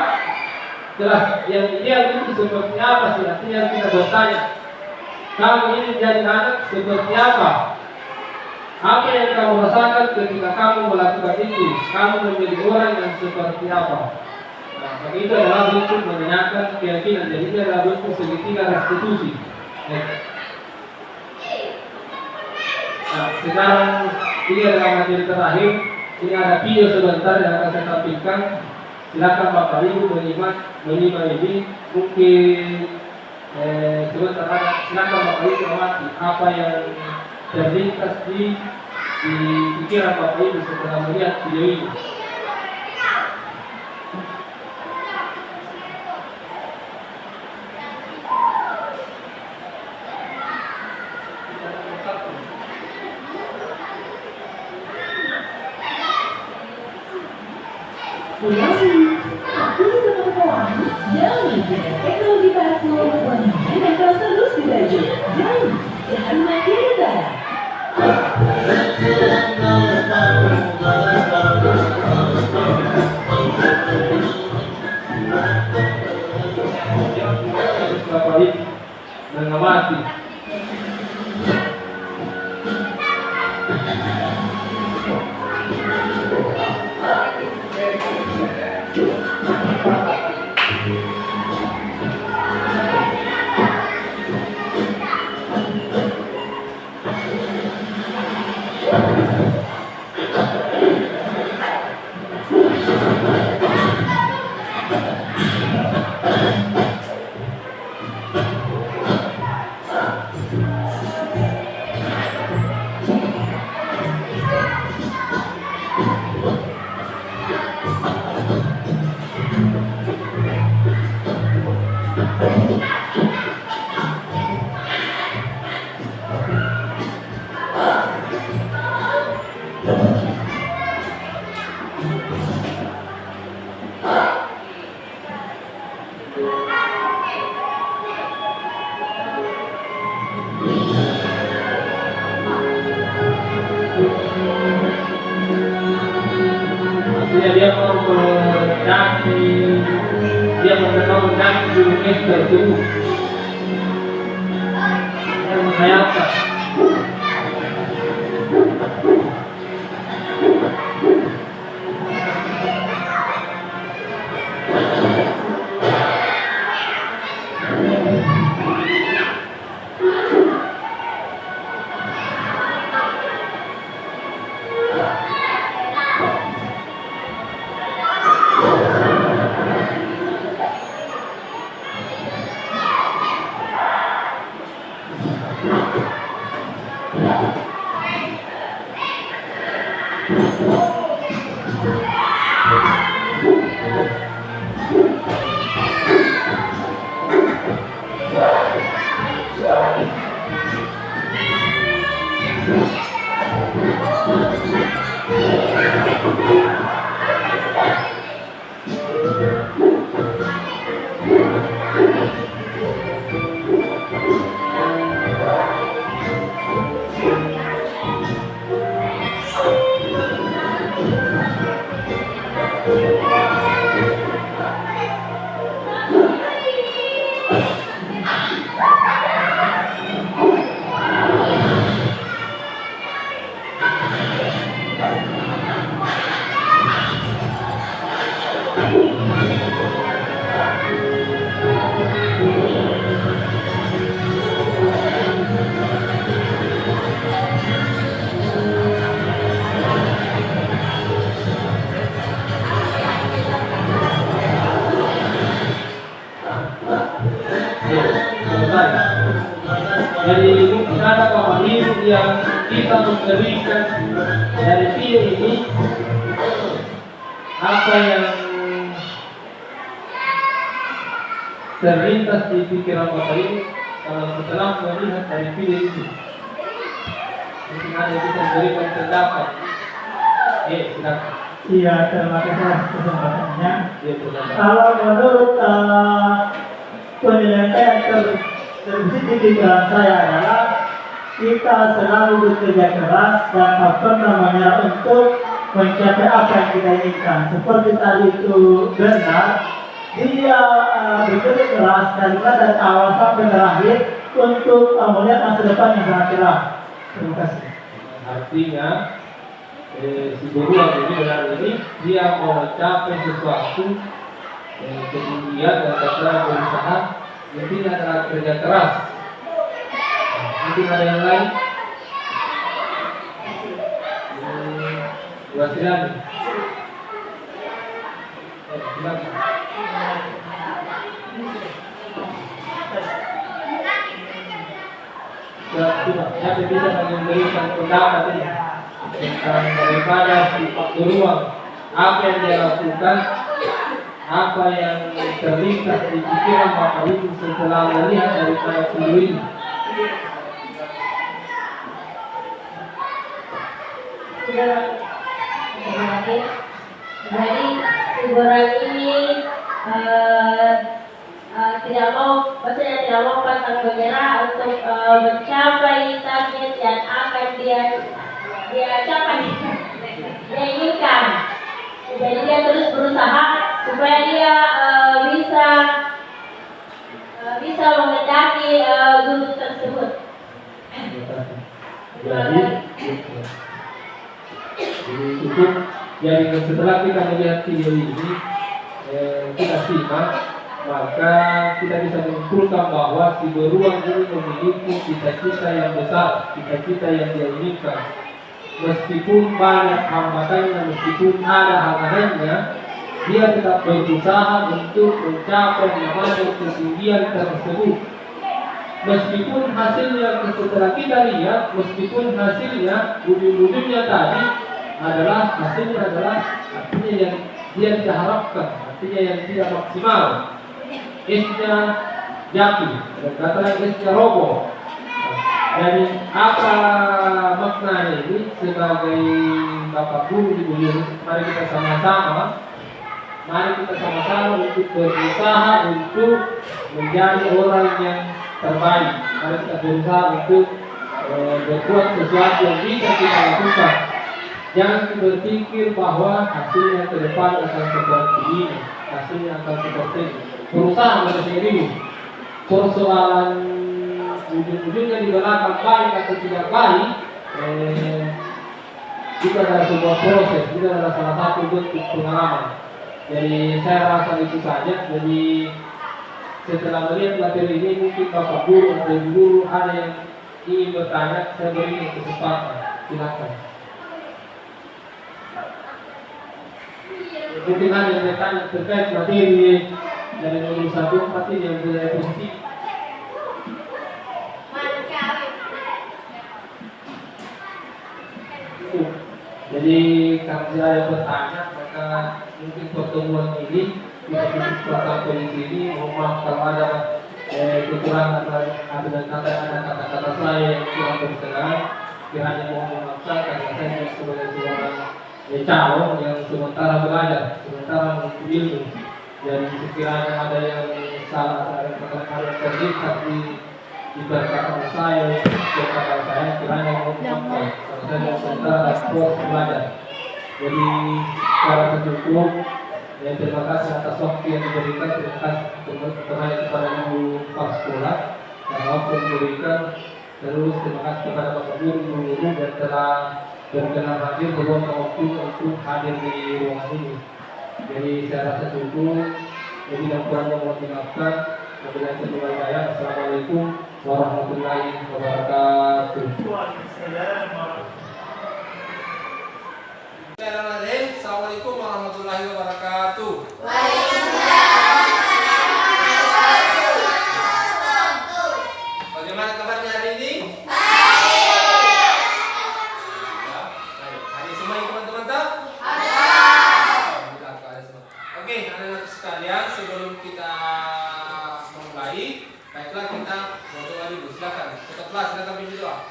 Kelas yang ideal itu seperti apa sih? Artinya kita bertanya, kamu ini jadi anak seperti apa? Apa yang kamu rasakan ketika kamu melakukan itu? Kamu menjadi orang yang seperti apa? Nah, itu adalah bentuk menanyakan keyakinan. Jadi ini adalah bentuk segitiga restitusi. Nah, sekarang ini adalah materi terakhir. Ini ada video sebentar yang akan saya tampilkan. Silakan Bapak Ibu menyimak ini. Mungkin sebentar ada. Silakan Bapak Ibu mengamati apa yang terlintas di pikiran Bapak Ibu setelah melihat video ini. Ulangi, aku teman-teman, jangan dengan teknologi baru wanita dan kelas terus di baju. Jangan, jangan makin negara. Bapak Ibu mengamati. Artinya dia mau mendampingi, dia mau mendampingi dunia tersebut. Dia menghayalkan. Jadi mungkin ada pemahaman yang kita memberikan dari video ini, apa yang terlintas di pikiran Bapak ini kalau setelah melihat dari video ini. Mungkin ada yang bisa memberikan pendapat. Silakan. Iya, terima kasih atas kesempatannya. Silakan. Kalau menurut penilaian saya terbesit di pikiran saya adalah kita selalu bekerja keras dan untuk mencapai apa yang kita inginkan. Seperti tadi itu benar, dia bekerja keras dari awal sampai terakhir untuk melihat masa depan yang sangat cerah. Terima kasih. Artinya si beruang ini benar ini dia mau mencapai sesuatu, kemudian dan setelah berusaha, mungkin adalah kerja keras. Mungkin ada yang lain. Silakan. Silakan. Siapa bisa memberikan pendapat ini tentang daripada sifat beruang, apa yang dia lakukan, apa yang terlintas di pikiran Bapak Ibu setelah melihat daripada video ini. Jadi hiburan ini tidak mau pantang menyerah untuk mencapai target yang akan dia capai, dia inginkan. Jadi dia terus berusaha supaya dia bisa mendaki gunung tersebut. Jadi cukup. Jadi setelah kita melihat video ini, kita simak, maka kita bisa menyimpulkan bahwa si beruang ini memiliki cita-cita yang besar, cita-cita yang dia inginkan. Meskipun banyak hambatannya, meskipun ada halangannya, dia tetap berusaha untuk mencapai namanya ketinggian tersebut. Meskipun hasilnya setelah kita lihat, meskipun hasilnya ujung-ujungnya tadi hasilnya adalah artinya yang dia tidak harapkan, artinya yang tidak maksimal. S-nya jatuh, kata Inggrisnya roboh. Jadi apa maknanya ini sebagai Bapak Guru di Buyur? Mari kita sama-sama untuk berusaha untuk menjadi orang yang terbaik. Mari kita berusaha untuk berbuat sesuatu yang bisa kita lakukan. Jangan berpikir bahwa hasilnya ke depan akan seperti ini, hasilnya akan seperti ini. Berusaha menjadi diri. Persoalan ujung-ujungnya di belakang baik atau tidak baik, itu adalah sebuah proses, itu adalah salah satu bentuk pengalaman. Jadi saya rasa itu saja. Jadi setelah melihat materi ini, mungkin Bapak Guru atau Ibu Guru ada yang ingin bertanya, saya beri kesempatan. Silakan. Mungkin ada yang bertanya terkait materi dari nomor 1 ini yang saya positif. Jadi kalau saya bertanya, maka mungkin pertemuan ini kita sampai di sini. Mohon maaf kalau ada kekurangan dan kata-kata saya yang kurang berkenan. Kiranya mohon memaafkan karena saya sebagai seorang calon yang sementara belajar, sementara menuntut ilmu. Dan sekiranya ada yang salah, ada kata-kata terlihat di perkataan saya, kata saya kiranya mohon maafkan. Saya sementara proses belajar. Jadi secara tertutup, terima kasih atas waktu yang diberikan. Terima kasih kepada Ibu Kepala Sekolah dan waktu yang diberikan. Terus terima kasih kepada Bapak Guru dan telah berkenan hadir beberapa waktu untuk hadir di ruangan ini. Jadi saya rasa cukup. Jadi yang kurang mohon dimaafkan. Wabillahi taufiq wal hidayah. Assalamualaikum warahmatullahi wabarakatuh. Assalamualaikum warahmatullahi wabarakatuh. Bagaimana kabarnya hari ini? Baik. Hari semua teman-teman tak? Oke, anak-anak sekalian, sebelum kita memulai, baiklah kita berdoa dulu. Silakan. Tetaplah, silakan pimpin doa.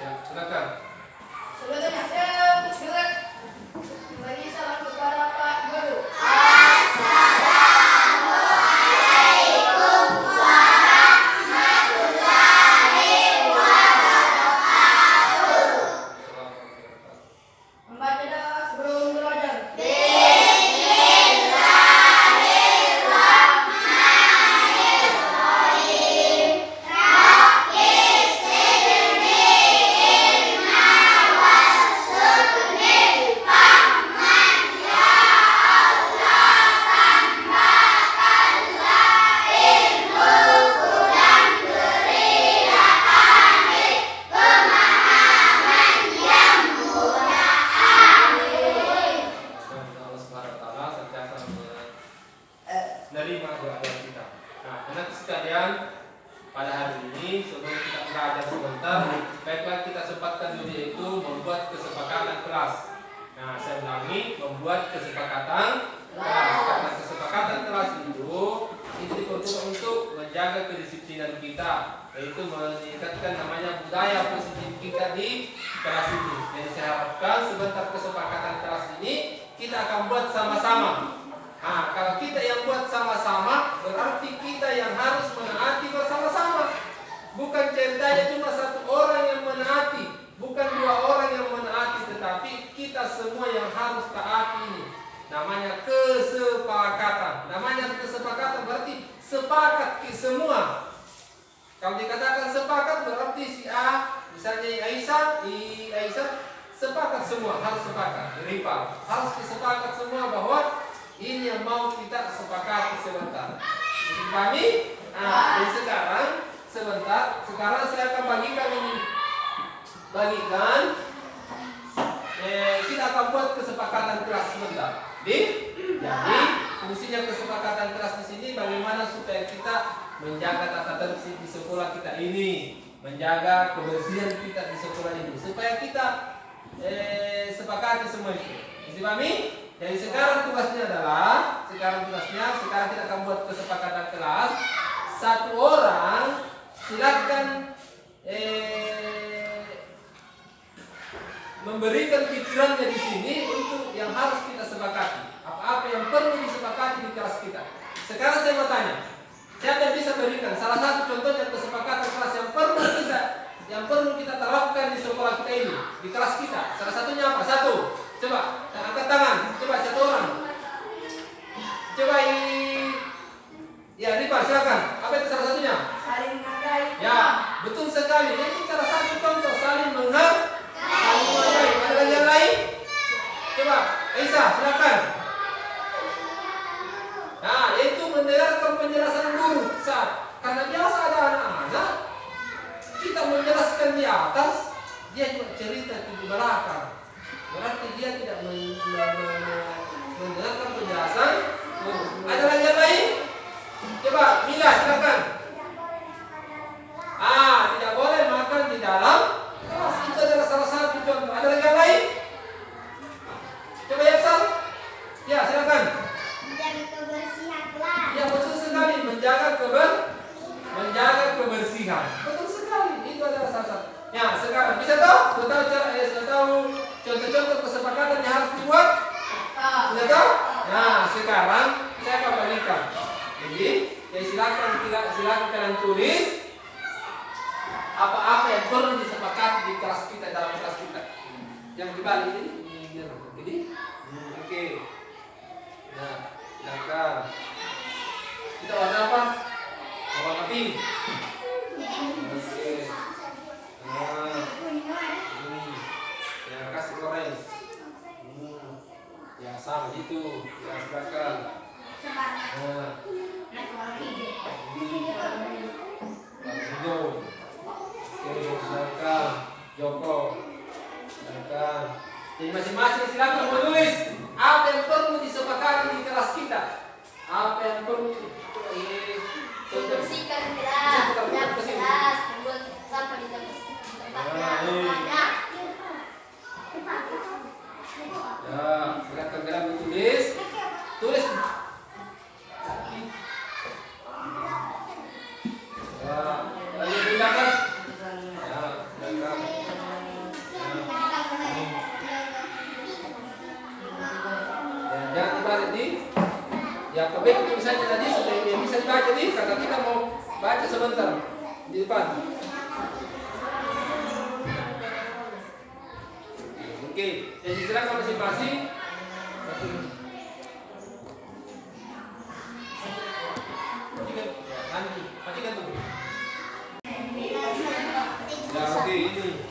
Ya, silakan. Sebelumnya saya bagi salam kepada Pak Guru. Assalamualaikum warahmatullahi wabarakatuh. Membaca doa sebelum belajar. Menerima doa kita. Nah, anak sekalian, pada hari ini sebelum kita belajar sebentar, baiklah kita sempatkan dulu yaitu membuat kesepakatan kelas. Nah, saya ulangi, membuat kesepakatan kelas. Karena kesepakatan kelas itu diperlukan untuk menjaga kedisiplinan kita, yaitu meningkatkan namanya budaya positif kita di kelas ini. Jadi saya harapkan sebentar kesepakatan kelas ini kita akan buat sama-sama. Nah, kalau kita yang buat sama-sama, berarti kita yang harus menaati bersama-sama. Bukan ceritanya cuma satu orang yang menaati, bukan dua orang yang menaati, tetapi kita semua yang harus taati ini. Namanya kesepakatan. Namanya kesepakatan berarti sepakat semua. Kalau dikatakan sepakat berarti si A, misalnya Aisyah sepakat semua, harus sepakat. Rival harus disepakat semua bahwa ini yang mau kita sepakati sebentar. Kami, dan sekarang sebentar. Sekarang saya akan bagikan ini. Kita akan buat kesepakatan kelas sebentar. Jadi fungsinya kesepakatan kelas di sini bagaimana supaya kita menjaga tata tertib di sekolah kita ini, menjaga kebersihan kita di sekolah ini, supaya kita sepakati semua itu. Dipahami? Jadi sekarang tugasnya kita akan buat kesepakatan satu orang silakan memberikan pikirannya di sini untuk yang harus kita sepakati. Apa-apa yang perlu disepakati di kelas kita. Sekarang saya mau tanya, siapa yang bisa berikan salah satu contohnya kesepakatan kelas yang perlu kita terapkan di sekolah kita ini, di kelas kita? Salah satunya apa? Satu. Coba angkat tangan. Coba satu orang. Coba ya, Rifa, silakan. Apa itu salah satunya? Saling menghargai. Ya, betul sekali. Itu salah satu contoh saling menghargai. Ada lagi yang lain? Coba, Aisyah, silakan. Nah, yaitu mendengarkan penjelasan guru. Karena biasa ada anak-anak, kita menjelaskan di atas, dia cuma cerita di belakang. Berarti dia tidak mendengarkan penjelasan guru. Ada lagi yang lain? Coba, Mila, silakan. Tidak boleh makan di dalam kelas. Itu adalah salah satu contoh. Ada lagi yang lain? Coba Yepsal. Ya, silakan. Menjaga kebersihan kelas. Ya, betul sekali. Menjaga kebersihan. Betul sekali. Itu adalah salah satu. Ya, sekarang bisa tahu contoh-contoh kesepakatan yang harus dibuat? Sudah tahu? Nah, sekarang saya akan berikan. Jadi, silakan kalian tulis apa-apa yang perlu disepakati di kelas kita, dalam kelas kita. Yang dibalik ini begini. Oke. Nah, silakan. Kita warna apa? Warna pink. Oke. Nah, ini. Ya, kasih orange. Ya, sama gitu. Ya, silakan. Nah. Hijau. Oke, silakan. Joko. Silakan. Jadi masing-masing silakan menulis apa yang perlu disepakati di kelas kita. Apa yang perlu Membersihkan kelas, menyapu kelas, membuat sampah di tempatnya. Ya, silakan kalian menulis. Tulis. Ya, lagi gunakan. Ya, silakan. Jangan dibalik di. Ya, kebek tulisannya tadi sudah bisa dibaca nih. Karena kita mau baca sebentar di depan. Oke, jadi silakan masing-masing. Matikan tuh. Ya, oke, ini.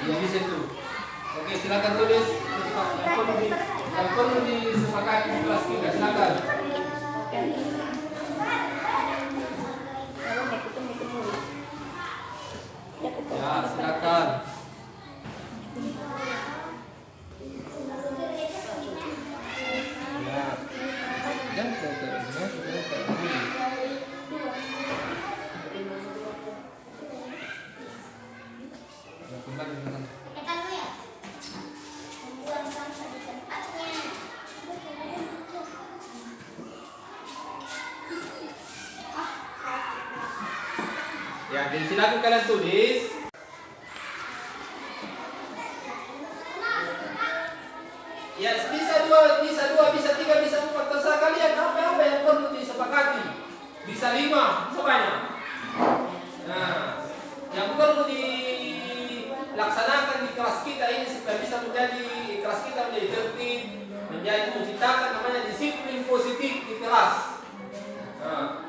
Ya, bisa tuh. Oke, silakan tulis yang perlu disepakati di kelas kita. Silakan. Ya, silakan. Ya. Jangan Tekan dulu ya. Membuang sampah di tempatnya. Ya, jadi silakan kalian tulis. Ya, bisa 2, bisa 3, bisa 4. Terserah kalian apa yang perlu disepakati. Bisa 5, bisa banyak. Nah, yang perlu dilaksanakan di kelas kita ini supaya bisa menjadi kelas kita menjadi tertib, menjadi menciptakan namanya disiplin positif di kelas. Nah.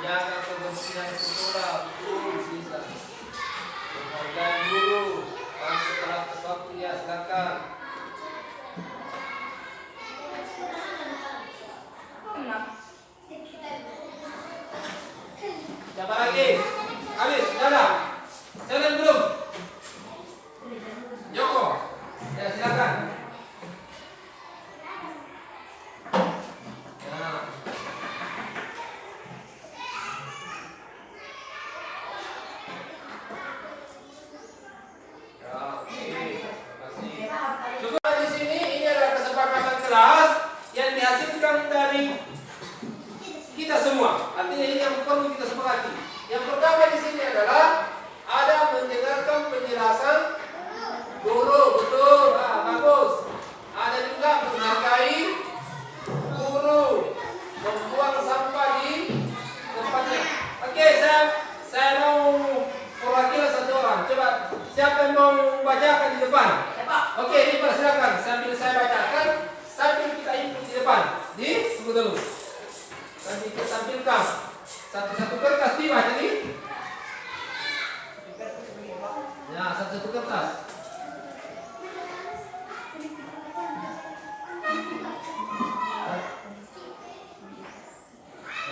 menjaga kebersihan sekolah, betul bisa. Menghargai guru, setelah sesuatu ya silakan. Siapa lagi? Habis, sudah. Jalan belum? Joko, ya silakan. Kelas yang dihasilkan dari kita semua. Artinya ini yang perlu kita sepakati. Yang pertama di sini adalah ada mendengarkan penjelasan guru, betul, bagus. Ada juga menghargai guru, membuang sampah di tempatnya. Oke, saya mau perwakilan satu orang. Coba siapa yang mau bacakan di depan? Oke, ini silakan. Sambil saya bacakan, sambil kita input di depan. Tunggu dulu. Nanti kita tampilkan satu-satu kertas tiba jadi. Ya, satu-satu kertas.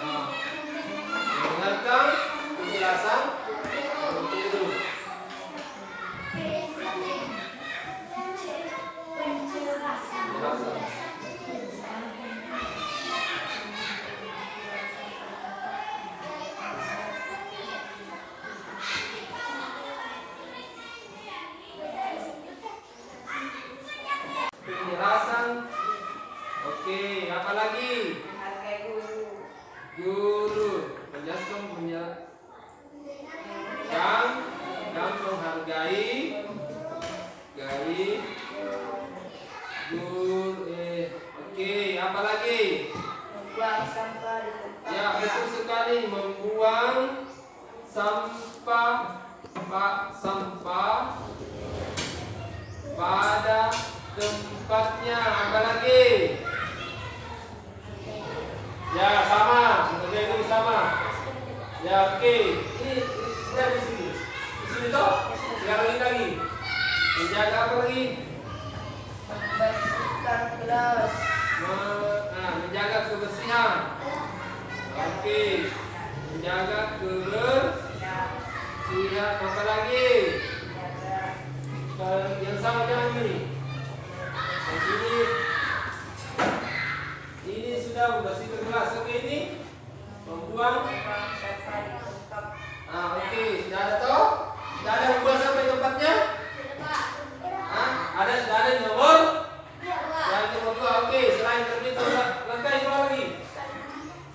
Nah, dengarkan penjelasan. Tunggu dulu. Penjelasan. Oke, apa lagi? Guru. Menjelaskan yang menghargai guru. Oke, apa lagi? Membuang sampah di tempat. Ya, betul sekali, membuang sampah pada tempatnya. Apa lagi? Ya, sama. Itu sama. Ya, oke. Ini sudah di sini. Di sini toh? Sekarang lagi. Menjaga apa lagi? Membersihkan kelas. Menjaga kebersihan. Oke. Menjaga kebersihan. Apa lagi? Yang sama jangan ini. Ini sudah membersihkan kelas. Oke, ini membuang. Oke, sudah ada toh? Sudah ada membuang sampai tempatnya? Sudah ada nomor? Yang nomor 2. Oke, selain terbitu langkah yang lagi.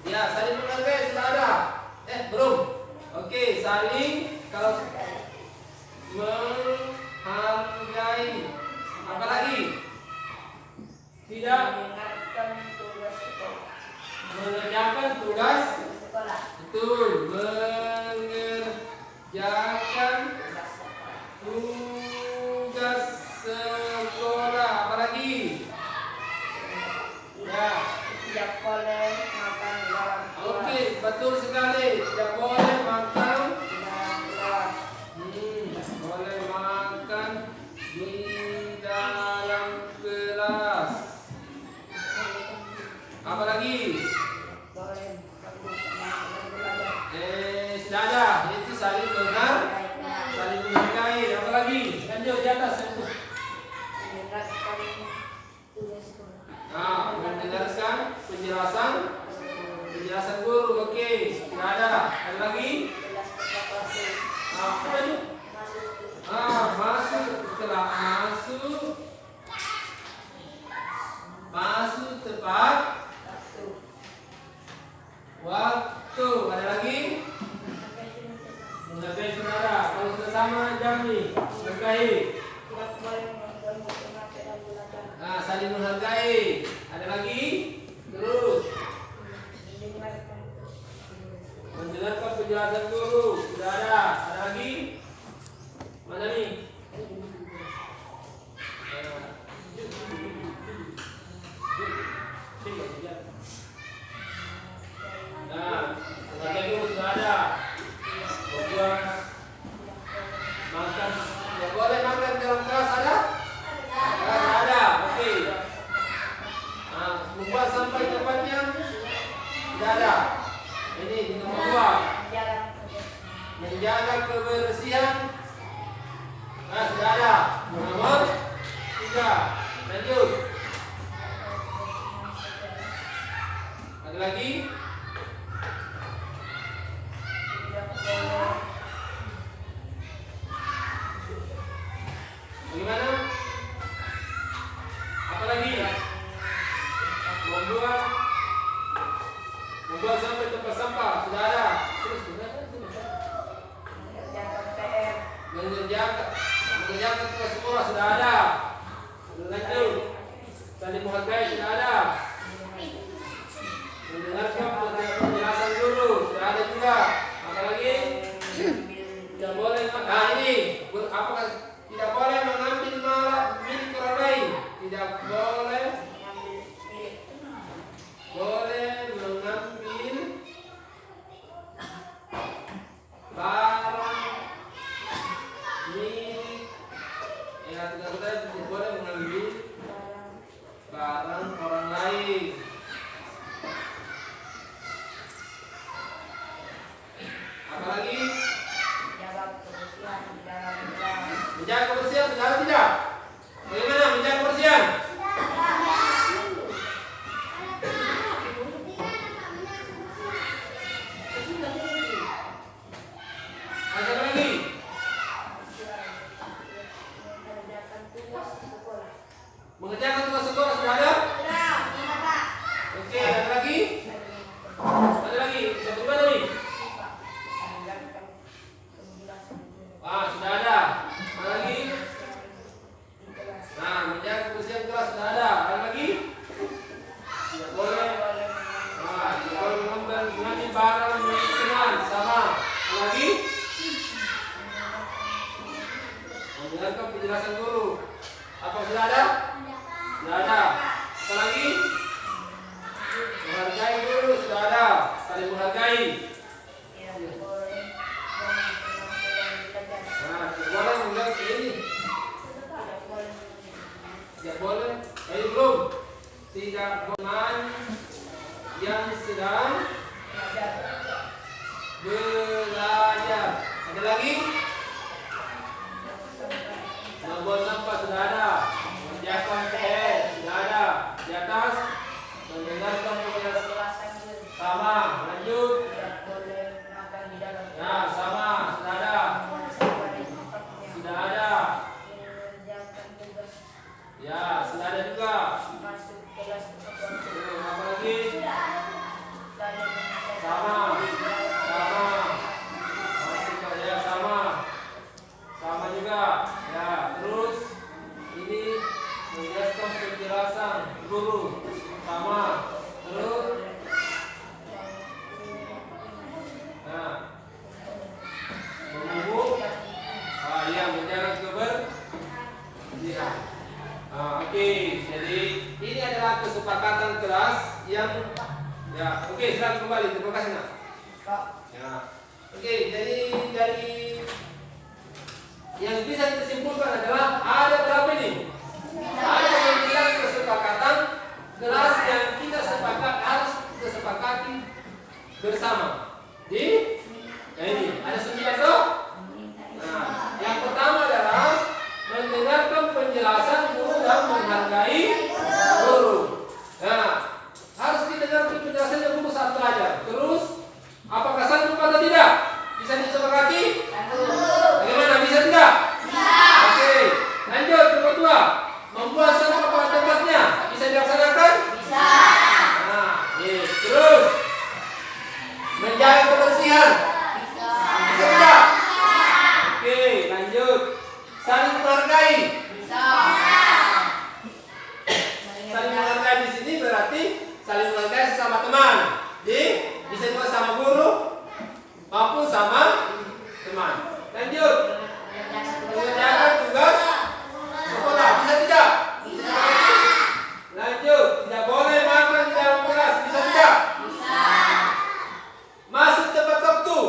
Ya, saling menghargai sudah ada. Belum. Oke, saling kalau menghargai. Apa lagi? Tidak mengerjakan tugas Sekolah. betul, mengerjakan tugas sekolah. Apa lagi? Ya. Tidak boleh makan dalam kelas. Oke, betul sekali. Tidak boleh makan. Boleh makan di dalam kelas. Apa lagi? Sudah ada. Itu saling menghargai. Apa lagi? Lanjut di atas. Mendengarkan penjelasan guru. Oke, sudah ada. Ada lagi? Apa itu? Masuk. Setelah masuk tepat waktu. Ada lagi? Menghargai saudara. Kalau sudah sama Jami, menghargai. Tidak boleh mengganggu tenaga dan belajar. Saling menghargai. Ada lagi? Terus mendengarkan penjelasan guru. Sudah ada. Ada lagi? Mana nih? Menghargai guru Ini di nomor 2. Menjaga kebersihan. Nah, sudah ada. Nomor 3. Lanjut. Ada lagi? Bagaimana? Apa lagi? Membuang sampai tempat sampah sudah ada. Terus mengerjakan tugas sekolah sudah ada. Lanjut. Saling menghargai sudah ada. Mendengarkan penjelasan guru sudah ada juga. Apa lagi? Tidak boleh. Ini apakah tidak boleh mengambil milik orang lain? Tidak boleh. Boleh mengambil barang milik tidak boleh mengambil barang orang lain. Apa lagi? Menjaga kebersihan sudah ada tidak? Bagaimana menjaga kebersihan? Ada lagi? Mengerjakan tugas sekolah sudah ada? Oke, ada lagi? Ada lagi? Satu mana nih? Sudah ada. Ada lagi? Nah, menjaga kebersihan kelas sudah ada. Ada lagi? Tidak boleh. Tidak boleh mengambil barang milik teman. Sama. Ada lagi? Mendengarkan penjelasan guru. Apa sudah ada? Sudah ada. Apa lagi? Menghargai guru sudah ada. Saling menghargai. Tidak boleh mengganggu ini. Tidak boleh. Ini belum. Tidak teman yang sedang belajar. Ada lagi? Membuang sampah sudah ada. Mengerjakan PR sudah ada. Di atas mendengarkan penjelasan sama. Lanjut. Nah, sama sudah ada. Sudah ada. Ya, sudah ada juga. Apa lagi? Sama. Masuk ya sama. Sama juga. Ya, terus ini menjelaskan penjelasan guru sama. Terus menunggu. Iya, menjaga kebersihan. Oke, jadi ini adalah kesepakatan kelas yang ya. Oke, silakan kembali. Terima kasih nak. Ya. Oke, jadi dari yang bisa kita simpulkan adalah ada berapa ini? Ada 9 kesepakatan kelas yang kita harus kita sepakati bersama. Ini ada 9 toh? Nah, yang pertama adalah mendengarkan penjelasan guru dan menghargai guru. Nah, harus didengarkan penjelasannya guru saat belajar. Terus, apakah sanggup atau tidak? Bisa disepakati? Bagaimana? Bisa tidak? Oke, lanjut. Yang kedua, membuang sampah pada tempatnya. Bisa dilaksanakan? Bisa. Nah, terus menjaga kebersihan. Bisa tidak? Oke, lanjut. Saling menghargai. Bisa. Saling menghargai di sini berarti saling menghargai sesama teman. Jadi bisa juga sama guru maupun sama teman. Lanjut. Mengerjakan tugas sekolah. Bisa tidak? Bisa. Lanjut. Tidak boleh makan di dalam kelas. Bisa tidak? Bisa. Masuk tepat waktu.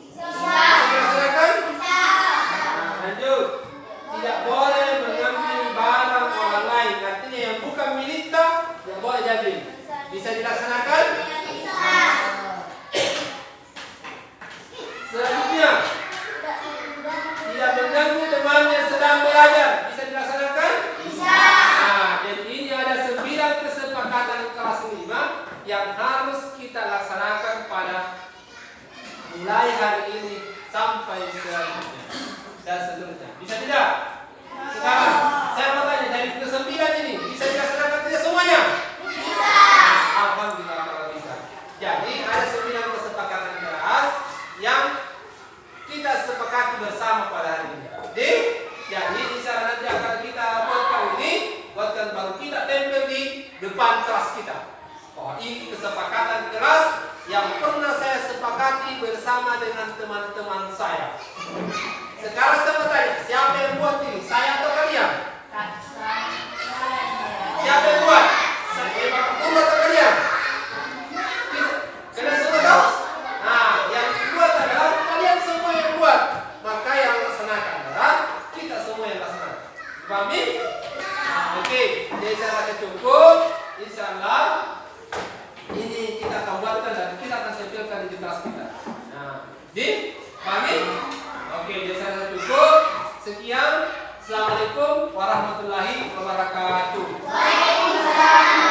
Bisa. Dilaksanakan? Bisa. Nah, lanjut. Tidak boleh mengambil barang orang lain. Artinya yang bukan milik kita tidak boleh jadi. Bisa dilaksanakan? Bisa. mulai hari ini sampai selanjutnya dan seterusnya. Bisa tidak? Sekarang saya mau tanya, dari ke-9 ini bisa dilaksanakan tidak semuanya? Bisa. Alhamdulillah kalau bisa. Jadi ada 9 kesepakatan keras yang kita sepakati bersama pada hari ini. Jadi insya Allah nanti akan kita buatkan ini, buatkan baru kita tempel di depan kelas kita. Oh, ini kesepakatan keras yang pernah saya sepakati bersama dengan teman-teman saya. Sekarang saya bertanya, siapa yang buat ini? Saya atau kalian? Siapa yang buat? Saya atau kalian? Kalian semua tahu? Nah, yang buat adalah kalian semua yang buat. Maka yang laksanakan adalah kita semua yang laksanakan. Pahami? Oke, jadi saya rasa cukup. Insya Allah ini kita akan buatkan dan kita akan tempelkan di kelas kita. Nah, pahami? Oke, jadi saya rasa cukup. Sekian. Assalamualaikum warahmatullahi wabarakatuh. Waalaikumsalam.